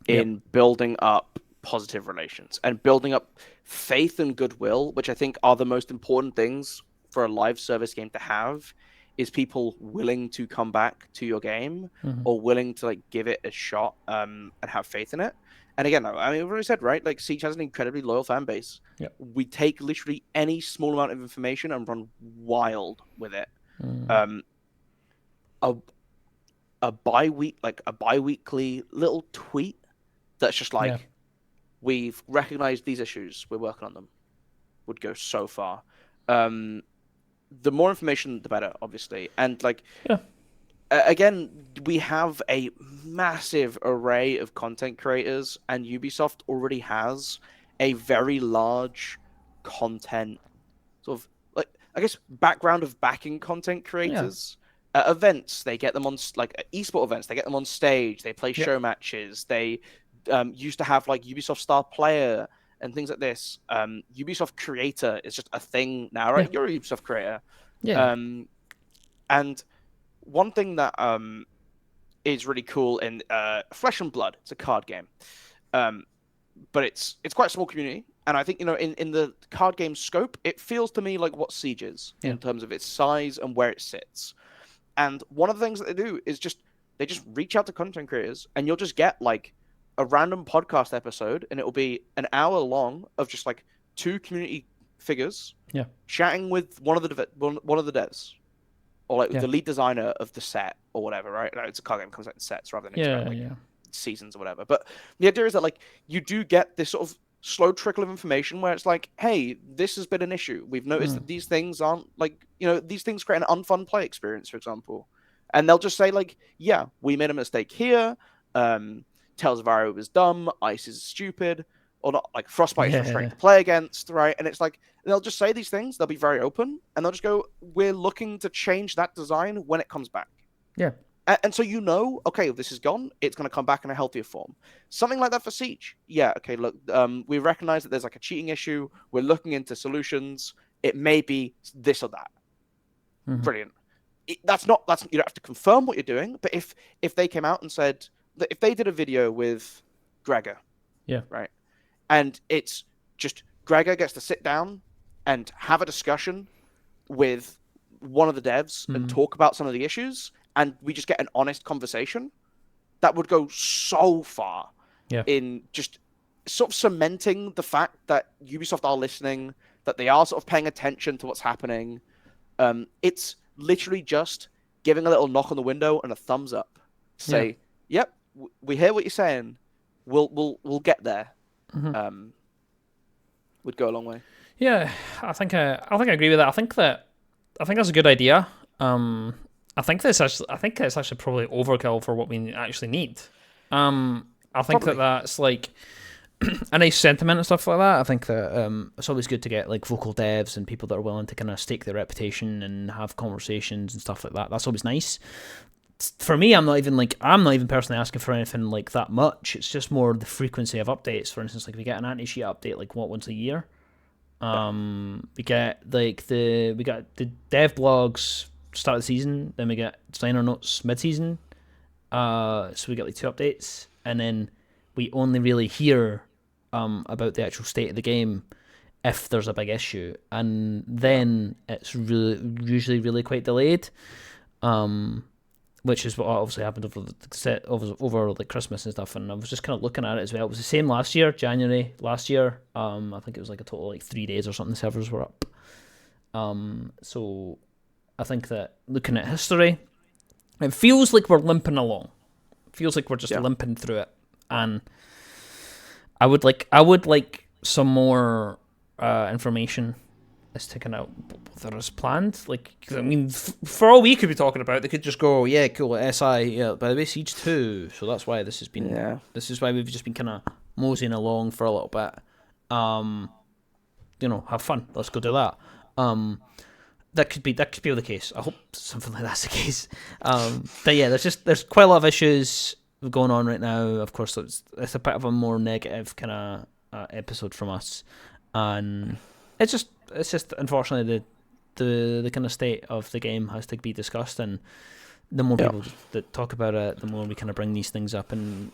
in building up positive relations and building up faith and goodwill, which I think are the most important things for a live service game to have. Is people willing to come back to your game or willing to, like, give it a shot and have faith in it. And again, I mean, we've already said, right, like, Siege has an incredibly loyal fan base. Yep. We take literally any small amount of information and run wild with it. A bi-weekly little tweet that's just like, we've recognized these issues, we're working on them, would go so far. The more information, the better, obviously. And, like, again, we have a massive array of content creators, and Ubisoft already has a very large content sort of, like, I guess, background of backing content creators. At events, they get them on, like, esport events, they get them on stage, they play show matches, they used to have, like, Ubisoft Star Player and things like this. Ubisoft Creator is just a thing now, right? You're a Ubisoft creator. And one thing that is really cool in Flesh and Blood, it's a card game, but it's quite a small community. And I think, you know, in the card game scope, it feels to me like what Siege is in terms of its size and where it sits. And one of the things that they do is they just reach out to content creators, and you'll just get, like, a random podcast episode, and it will be an hour long of just, like, two community figures chatting with one of the devs, or, like, the lead designer of the set or whatever, right? Like, it's a card game, it comes out in sets rather than seasons or whatever. But the idea is that, like, you do get this sort of slow trickle of information where it's like, hey, this has been an issue. We've noticed that these things aren't, like, you know, these things create an unfun play experience, for example. And they'll just say, like, yeah, we made a mistake here. Tales of Aria was dumb. Ice is stupid. Or not, like, Frostbite is frustrating to play against, right? And it's like, they'll just say these things. They'll be very open. And they'll just go, we're looking to change that design when it comes back. Yeah. And so, you know, okay, if this is gone, it's going to come back in a healthier form. Something like that for Siege. Yeah, okay, look, we recognize that there's, like, a cheating issue. We're looking into solutions. It may be this or that. Brilliant. That's you don't have to confirm what you're doing, but if they came out and said that, if they did a video with Gregor, right, and it's just Gregor gets to sit down and have a discussion with one of the devs and talk about some of the issues, and we just get an honest conversation, that would go so far in just sort of cementing the fact that Ubisoft are listening, that they are sort of paying attention to what's happening. It's literally just giving a little knock on the window and a thumbs up. Say, yep, we hear what you're saying. We'll get there. Would go a long way. Yeah, I think I agree with that. I think that's a good idea. I think it's actually probably overkill for what we actually need. I think that's like a nice sentiment and stuff like that. I think that it's always good to get, like, vocal devs and people that are willing to kind of stake their reputation and have conversations and stuff like that. That's always nice. for me, I'm not even personally asking for anything like that much. It's just more the frequency of updates. For instance, like we get an anti-cheat update like once a year. We get we got the dev blogs start of the season, then we get designer notes mid season. So we get like 2 updates, and then we only really hear about the actual state of the game if there's a big issue, and then it's usually really quite delayed. Which is what obviously happened over like Christmas and stuff. And I was just kind of looking at it as well. It was the same last year, January last year. I think it was like a total like 3 days or something. The servers were up. So I think that looking at history, it feels like we're limping along. It feels like we're just limping through it. And I would like some more information is taken out that is planned. Like, cause I mean, for all we could be talking about, they could just go, yeah, cool, SI, yeah, by the way, Siege 2. So that's why this has been, this is why we've just been kind of moseying along for a little bit. Have fun. Let's go do that. That could be the case. I hope something like that's the case. But yeah, there's quite a lot of issues going on right now. Of course, it's a bit of a more negative kind of episode from us, and it's just unfortunately the kind of state of the game has to be discussed, and the more people that talk about it, the more we kind of bring these things up, and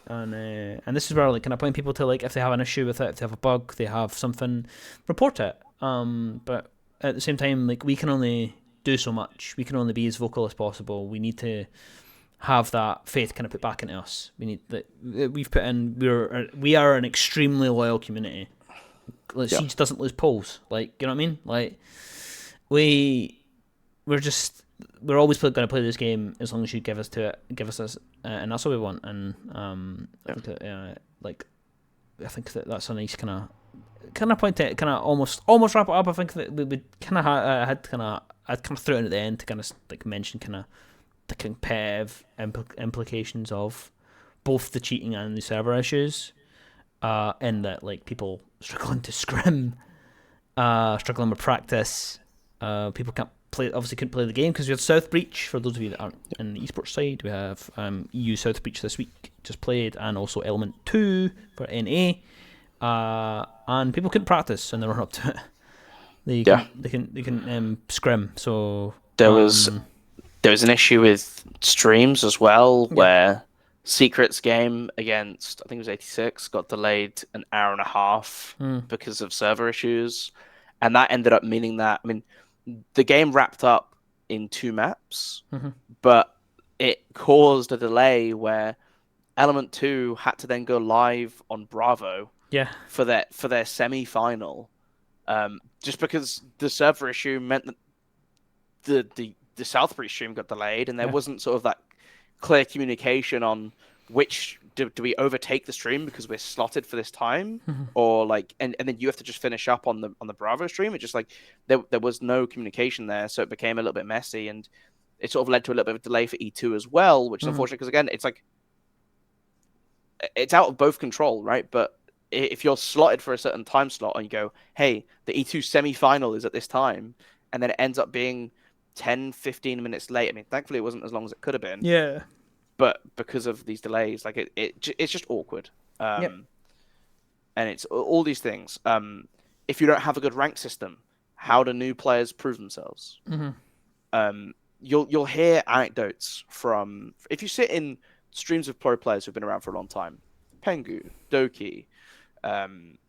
this is where like kind of point people to, like, if they have an issue with it, if they have a bug, they have something, report it. But at the same time, like, we can only do so much. We can only be as vocal as possible. We need to have that faith kind of put back into us. We need that we've put in. We are an extremely loyal community. Like, Siege doesn't lose polls. Like, you know what I mean? Like, we're always going to play this game as long as you give us this, and that's what we want. And I think that's a nice kind of point to kind of almost wrap it up. I think that we would kind of I'd kind of throw it in at the end to kind of like mention kind of the competitive implications of both the cheating and the server issues, and that, like, people struggling to scrim, struggling with practice. People couldn't play the game because we had South Breach. For those of you that aren't in the esports side, we have EU South Breach this week just played, and also Element 2 for NA. And people couldn't practice and they were up to it. They can scrim. So there was an issue with streams as well, where Secret's game against, I think it was 86, got delayed an hour and a half because of server issues, and that ended up meaning that, I mean, the game wrapped up in 2 maps, but it caused a delay where Element 2 had to then go live on Bravo for their semi-final, just because the server issue meant that the South Breach stream got delayed, and there wasn't sort of that clear communication on which do we overtake the stream because we're slotted for this time, or like, and then you have to just finish up on the Bravo stream. It just, like, there was no communication there, so it became a little bit messy, and it sort of led to a little bit of a delay for E2 as well, which is unfortunate because, again, it's like, it's out of both control, right? But if you're slotted for a certain time slot and you go, hey, the E2 semi-final is at this time, and then it ends up being 10, 15 minutes late. I mean, thankfully it wasn't as long as it could have been. Yeah. But because of these delays, like, it's just awkward. And it's all these things. If you don't have a good rank system, how do new players prove themselves? You'll hear anecdotes from, if you sit in streams of pro players who've been around for a long time, Pengu, Doki, I'm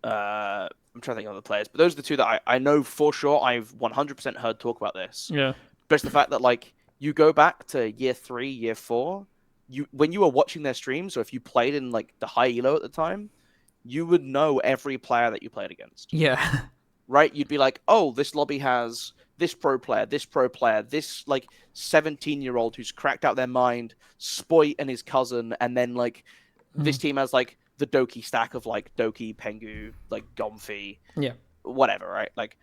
trying to think of other players, but those are the 2 that I know for sure. I've 100% heard talk about this. Yeah. But it's the fact that, like, you go back to year 3, year 4, when you were watching their streams, or if you played in, like, the high elo at the time, you would know every player that you played against. Yeah. Right? You'd be like, oh, this lobby has this pro player, this, like, 17-year-old who's cracked out their mind, Spoit and his cousin, and then, like, this team has, like, the Doki stack of, like, Doki, Pengu, like, Gomfi, whatever, right? Like,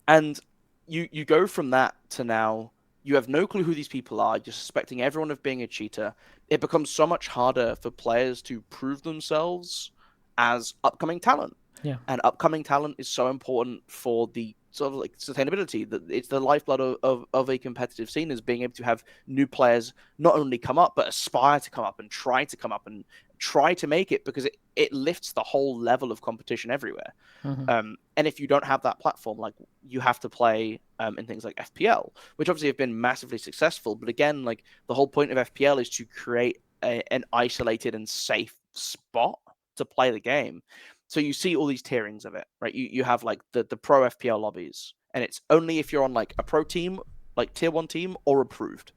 and you go from that to now, you have no clue who these people are. You're suspecting everyone of being a cheater. It becomes so much harder for players to prove themselves as upcoming talent. Yeah. And upcoming talent is so important for the sort of like sustainability. That it's the lifeblood of a competitive scene, is being able to have new players not only come up but aspire to come up and try to come up and try to make it, because it lifts the whole level of competition everywhere. And if you don't have that platform, like, you have to play in things like FPL, which obviously have been massively successful, but again, like, the whole point of FPL is to create an isolated and safe spot to play the game. So you see all these tierings of it, right? You have like the pro FPL lobbies, and it's only if you're on like a pro team, like tier 1 team, or approved.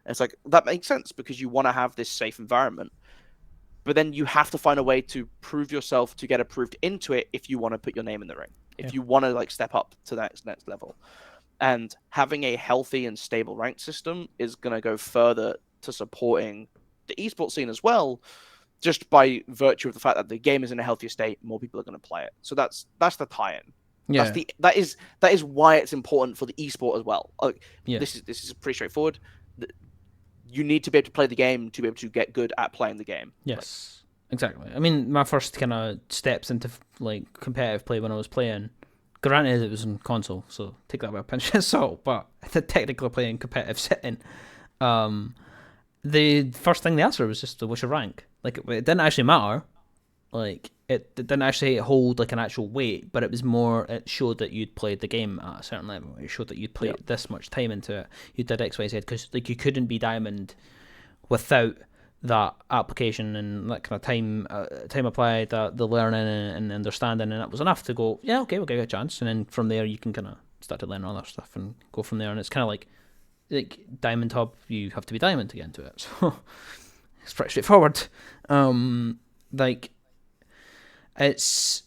And it's like, that makes sense because you want to have this safe environment. But then you have to find a way to prove yourself to get approved into it if you want to put your name in the ring, if you want to like step up to that next level. And having a healthy and stable rank system is going to go further to supporting the esports scene as well, just by virtue of the fact that the game is in a healthier state, more people are going to play it. So that's the tie-in. Yeah. That is why it's important for the esport as well. This is pretty straightforward. You need to be able to play the game to be able to get good at playing the game. Yes, exactly. I mean, my first kind of steps into like competitive play when I was playing, granted it was on console, so take that with a pinch of salt, but technically playing competitive setting, the first thing they asked for was just what's your rank. Like, it didn't actually matter. Like, it didn't actually hold like an actual weight, but it was more, it showed that you'd played the game at a certain level. It showed that you'd played this much time into it. You did X, Y, Z, because like you couldn't be diamond without that application and that kind of time applied, the learning and understanding, and it was enough to go, yeah, okay, we'll give you a chance, and then from there you can kind of start to learn other stuff and go from there. And it's kind of like Diamond Hub, you have to be diamond to get into it, so it's pretty straightforward. Like, it's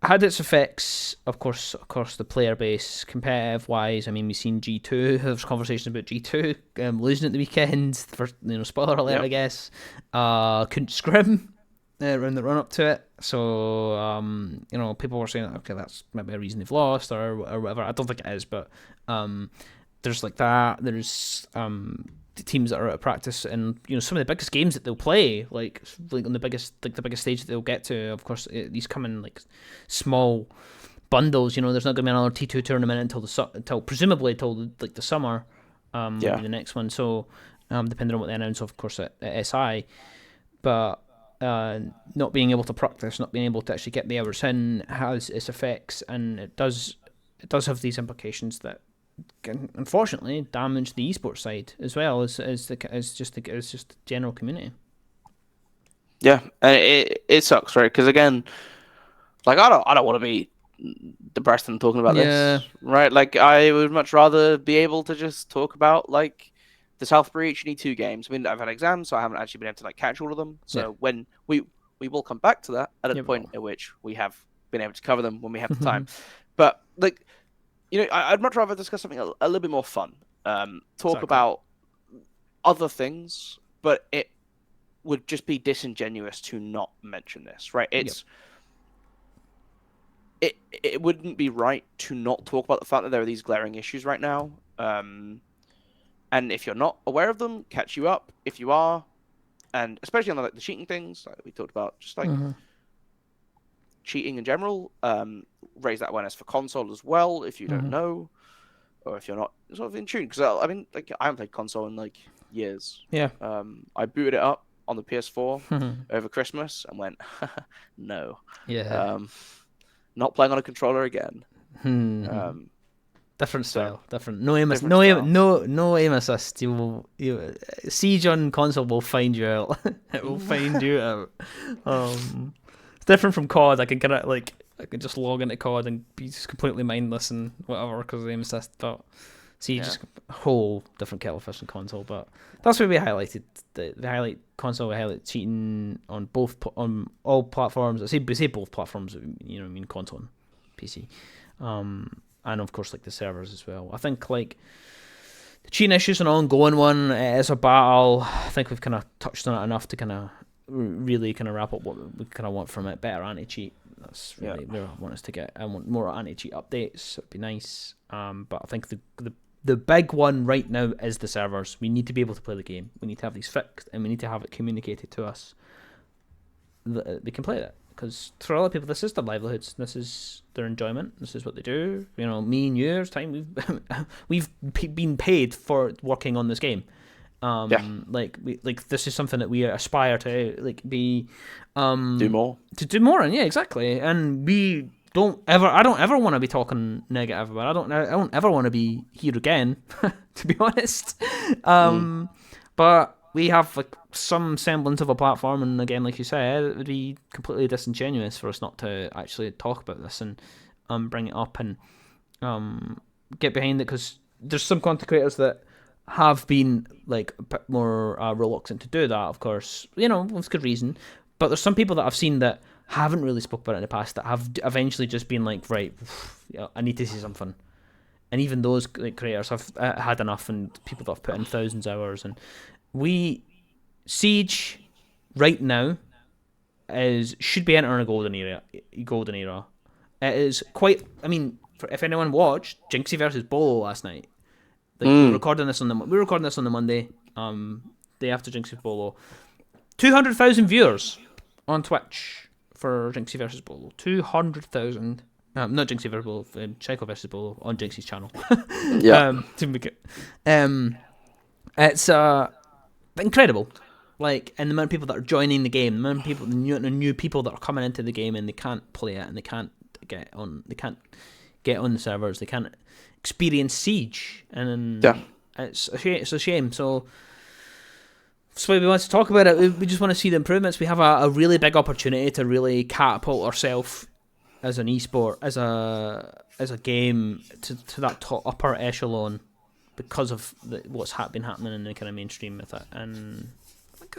had its effects, of course, the player base, competitive wise. I mean, we've seen G2. There's conversations about G2 losing at the weekend. For spoiler alert, I guess. Couldn't scrim around the run up to it. So people were saying, okay, that's maybe a reason they've lost or whatever. I don't think it is, but there's like that. There's the teams that are out of practice, and some of the biggest games that they'll play, like on the biggest stage that they'll get to. Of course, these come in like small bundles. There's not going to be another T2 tournament until presumably till like the summer. Maybe the next one. So depending on what they announce, of course, at SI, but not being able to practice, not being able to actually get the hours in, has its effects, and it does have these implications that can unfortunately damage the esports side as well as just the general community. Yeah, and it sucks, right? Because again, like I don't want to be depressed and talking about this, right? Like, I would much rather be able to just talk about like the South Breach and E2 games. I mean, I've had exams, so I haven't actually been able to like catch all of them. So when we will come back to that at a point at which we have been able to cover them when we have the time. But like, I'd much rather discuss something a little bit more fun. Talk about other things, but it would just be disingenuous to not mention this, right? It wouldn't be right to not talk about the fact that there are these glaring issues right now. And if you're not aware of them, catch you up if you are, and especially on like the cheating things like we talked about, just like cheating in general. Raise that awareness for console as well if you don't know, or if you're not sort of in tune. Because I mean, like, I haven't played console in like years. I booted it up on the PS4 over Christmas and went, no. Not playing on a controller again. Different style, different. No aim assist. Siege on console will find you out. It will find you out. It's different from COD. I could just log into COD and be just completely mindless and whatever because of aim assist. But Siege is a whole different kettle of fish in console. But that's where we highlighted the highlight console. We highlight cheating on all platforms. I say both platforms. I mean console and PC. And of course, like the servers as well. I think like the cheating issue is an ongoing one. It's a battle. I think we've kind of touched on it enough to kind of really kind of wrap up what we kind of want from it. Better anti-cheat. That's really where I want us to get. I want more anti-cheat updates. It'd be nice. But I think the big one right now is the servers. We need to be able to play the game. We need to have these fixed, and we need to have it communicated to us that we can play it. because for a lot of people, this is their livelihoods. This is their enjoyment. This is what they do. You know, me and you's time, we've been paid for working on this game. This is something that we aspire to be do more and yeah, exactly. And I don't ever want to be talking negative about it. I don't ever want to be here again, to be honest. But we have like some semblance of a platform, and again, like you said, it would be completely disingenuous for us not to actually talk about this and bring it up and get behind it, because there's some content creators that have been like a bit more reluctant to do that, of course, with good reason. But there's some people that I've seen that haven't really spoke about it in the past that have eventually just been like, right, I need to see something. And even those creators have had enough, and people that have put in thousands of hours. And Siege right now should be entering a golden era. It is quite. I mean, if anyone watched Jinxie versus Bolo last night, we're recording this on the Monday, day after Jinxie Bolo. 200,000 viewers on Twitch for Jinxie versus Bolo. 200,000. Not Jinxie versus Bolo. Psycho versus Bolo on Jinxie's channel. Yeah. To make it. It's incredible. Like, and the amount of people that are joining the game, the amount of people, the new people that are coming into the game, and they can't play it, and they can't get on the servers, they can't experience Siege, and it's a shame. So that's why we want to talk about it. We just want to see the improvements. We have a really big opportunity to really catapult ourselves as an esport, as a game to that upper echelon, because of what's been happening in the kind of mainstream with it, and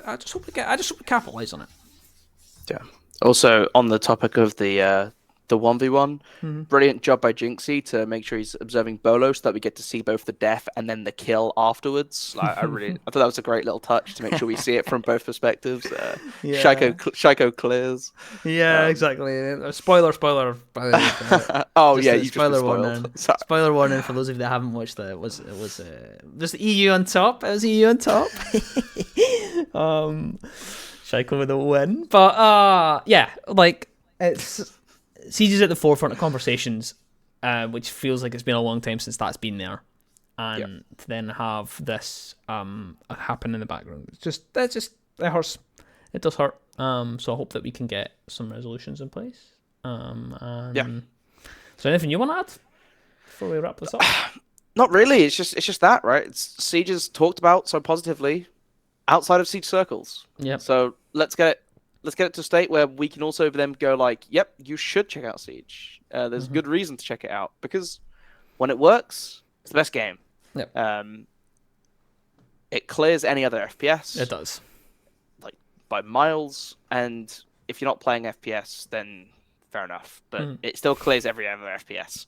I just hope we capitalize on it. Yeah. Also, on the topic of the 1v1, brilliant job by Jinxie to make sure he's observing Bolo so that we get to see both the death and then the kill afterwards. Like, I thought that was a great little touch to make sure we see it from both perspectives. Shaiko clears. Yeah, exactly. Spoiler. By the way, spoiler warning. Spoiler warning for those of you that haven't watched it. It was just EU on top. It was EU on top. Shaiko with a win, but it's. Siege is at the forefront of conversations, which feels like it's been a long time since that's been there, and to then have this happen in the background, it hurts. It does hurt. So I hope that we can get some resolutions in place. So anything you want to add before we wrap this up? Not really. It's just that, right? Siege is talked about so positively outside of Siege circles. Yeah. So let's get it to a state where we can also then go like, yep, you should check out Siege. There's good reason to check it out, because when it works, it's the best game. Yep. It clears any other FPS. It does. Like, by miles. And if you're not playing FPS, then fair enough. But it still clears every other FPS.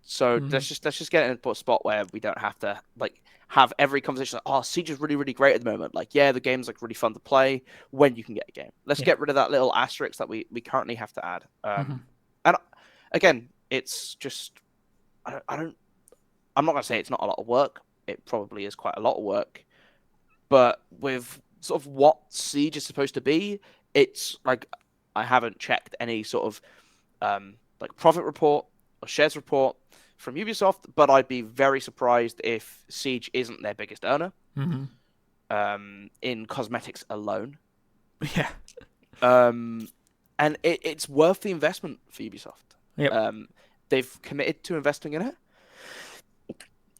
So let's just get it in a spot where we don't have to have every conversation like, Siege is really, really great at the moment. Like, yeah, the game's like really fun to play when you can get a game. Let's get rid of that little asterisk that we currently have to add. And again, it's just I'm not gonna say it's not a lot of work. It probably is quite a lot of work. But with sort of what Siege is supposed to be, it's like I haven't checked any sort of profit report or shares report from Ubisoft, but I'd be very surprised if Siege isn't their biggest earner in cosmetics alone. Yeah. And it's worth the investment for Ubisoft. Yep. They've committed to investing in it.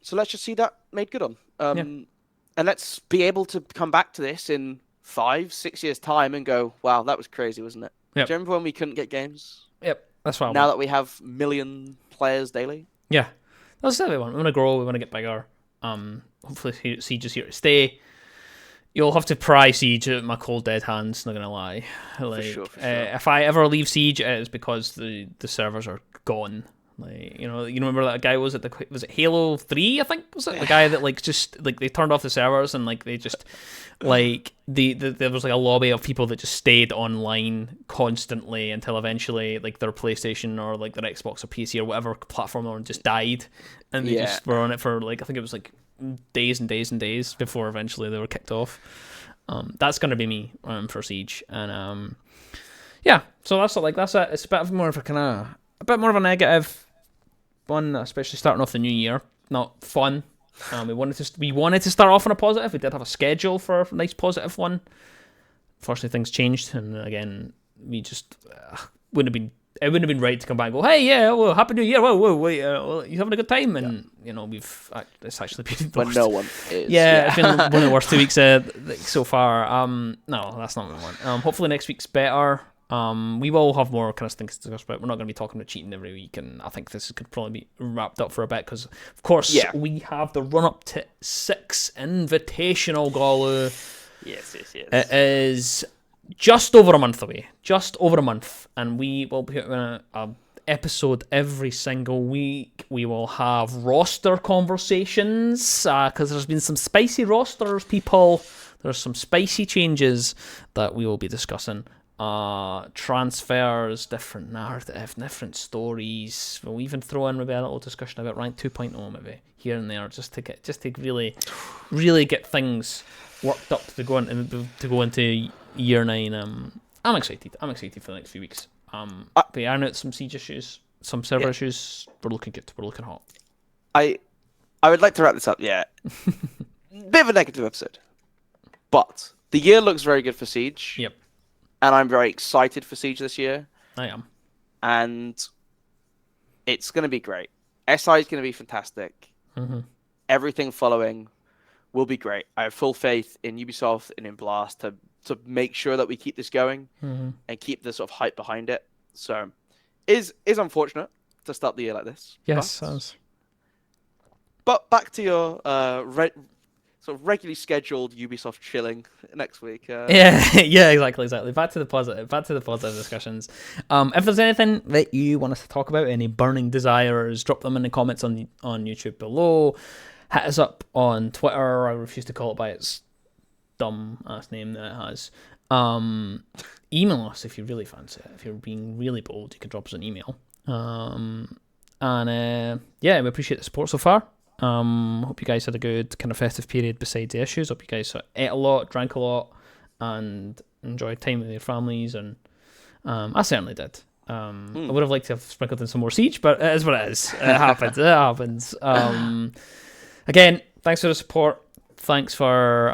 So let's just see that made good on. And let's be able to come back to this in 5-6 years' time and go, wow, that was crazy, wasn't it? Yep. Do you remember when we couldn't get games? Yep. That's why now that we have million players daily. Yeah, that's what we want. We want to grow. We want to get bigger. Hopefully, Siege is here to stay. You'll have to pry Siege out of my cold dead hands. Not gonna lie. For sure. If I ever leave Siege, it is because the servers are gone. Like, you remember that guy was it Halo 3? I think was it the guy that they turned off the servers and they just there was a lobby of people that just stayed online constantly until eventually their PlayStation or their Xbox or PC or whatever platform they were on just died, and they just were on it for I think it was days and days and days before eventually they were kicked off. That's gonna be me for Siege, and yeah, so that's it. It's a bit more of a negative one, especially starting off the new year. Not fun. We wanted to start off on a positive. We did have a schedule for a nice positive one. Unfortunately, things changed, and again, we just wouldn't have been right to come back and go, hey, yeah, well, happy new year. Whoa, wait, you having a good time? And it's actually been the when worst. no one is. Yeah, it's been one of the worst 2 weeks so far. No, that's not what we want. Hopefully next week's better. We will have more kind of things to discuss about. We're not going to be talking about cheating every week, and I think this could probably be wrapped up for a bit because, of course, we have the run up to 6 invitational Golu. Yes. It is just over a month away. And we will be putting a episode every single week. We will have roster conversations because there's been some spicy rosters, people. There's some spicy changes that we will be discussing. Transfers, different narrative, different stories. We'll even throw in maybe a little discussion about Rank 2.0 maybe here and there, just to really, really get things worked up to go into year 9. I'm excited for the next few weeks. We iron out some siege issues, some server issues. We're looking good. We're looking hot. I would like to wrap this up. Yeah, bit of a negative episode, but the year looks very good for Siege. Yep. And I'm very excited for Siege this year. I am. And it's going to be great. SI is going to be fantastic. Mm-hmm. Everything following will be great. I have full faith in Ubisoft and in Blast to make sure that we keep this going and keep the sort of hype behind it. So, is unfortunate to start the year like this. Yes. But back to your sort of regularly scheduled Ubisoft chilling next week. Yeah, exactly. Back to the positive discussions. If there's anything that you want us to talk about, any burning desires, drop them in the comments on YouTube below. Hit us up on Twitter. I refuse to call it by its dumb ass name that it has. Email us if you really fancy it. If you're being really bold, you can drop us an email. We appreciate the support so far. Hope you guys had a good kind of festive period besides the issues. Hope you guys ate a lot, drank a lot, and enjoyed time with your families. And I certainly did. I would have liked to have sprinkled in some more Siege, but it is what it is. It happens. Again, thanks for the support. Thanks for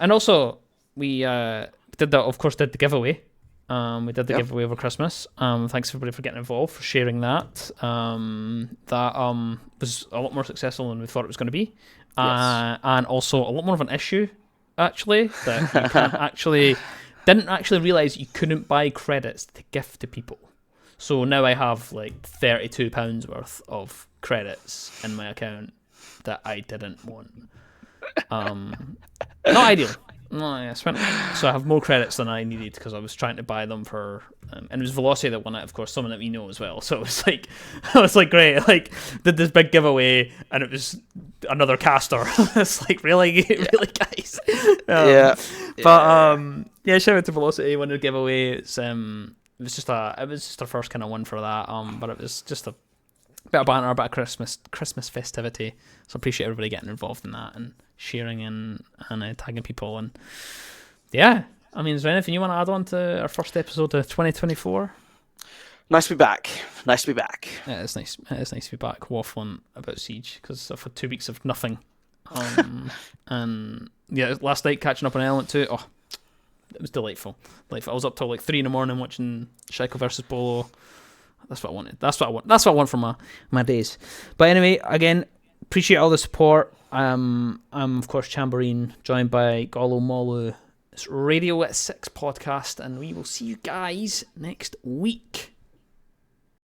and also we did the giveaway. We did the giveaway over Christmas. Thanks everybody for getting involved, for sharing that. That was a lot more successful than we thought it was going to be. Yes. And also a lot more of an issue, actually, that you didn't actually realise you couldn't buy credits to gift to people. So now I have like £32 worth of credits in my account that I didn't want. Not ideal. No, I spent, so I have more credits than I needed because I was trying to buy them for, and it was Velocity that won it, of course, someone that we know as well. So it was like, great, like did this big giveaway, and it was another caster. It's like really guys. Shout out to Velocity, won the giveaway. It was just our first kind of one for that. But it was just a bit of banter, a bit of Christmas festivity. So I appreciate everybody getting involved in that and sharing and tagging people. And yeah, I mean, is there anything you want to add on to our first episode of 2024? Nice to be back. Yeah, it's nice. It is nice to be back waffling about Siege because I've had 2 weeks of nothing. And yeah, last night catching up on Element 2. Oh, it was delightful. I was up till like 3 a.m. watching Shaiko versus Bolo. That's what I wanted. That's what I want for my days. But anyway, again, appreciate all the support. I'm of course Chambourine, joined by GoluMolu. It's Radio at 6 podcast, and we will see you guys next week.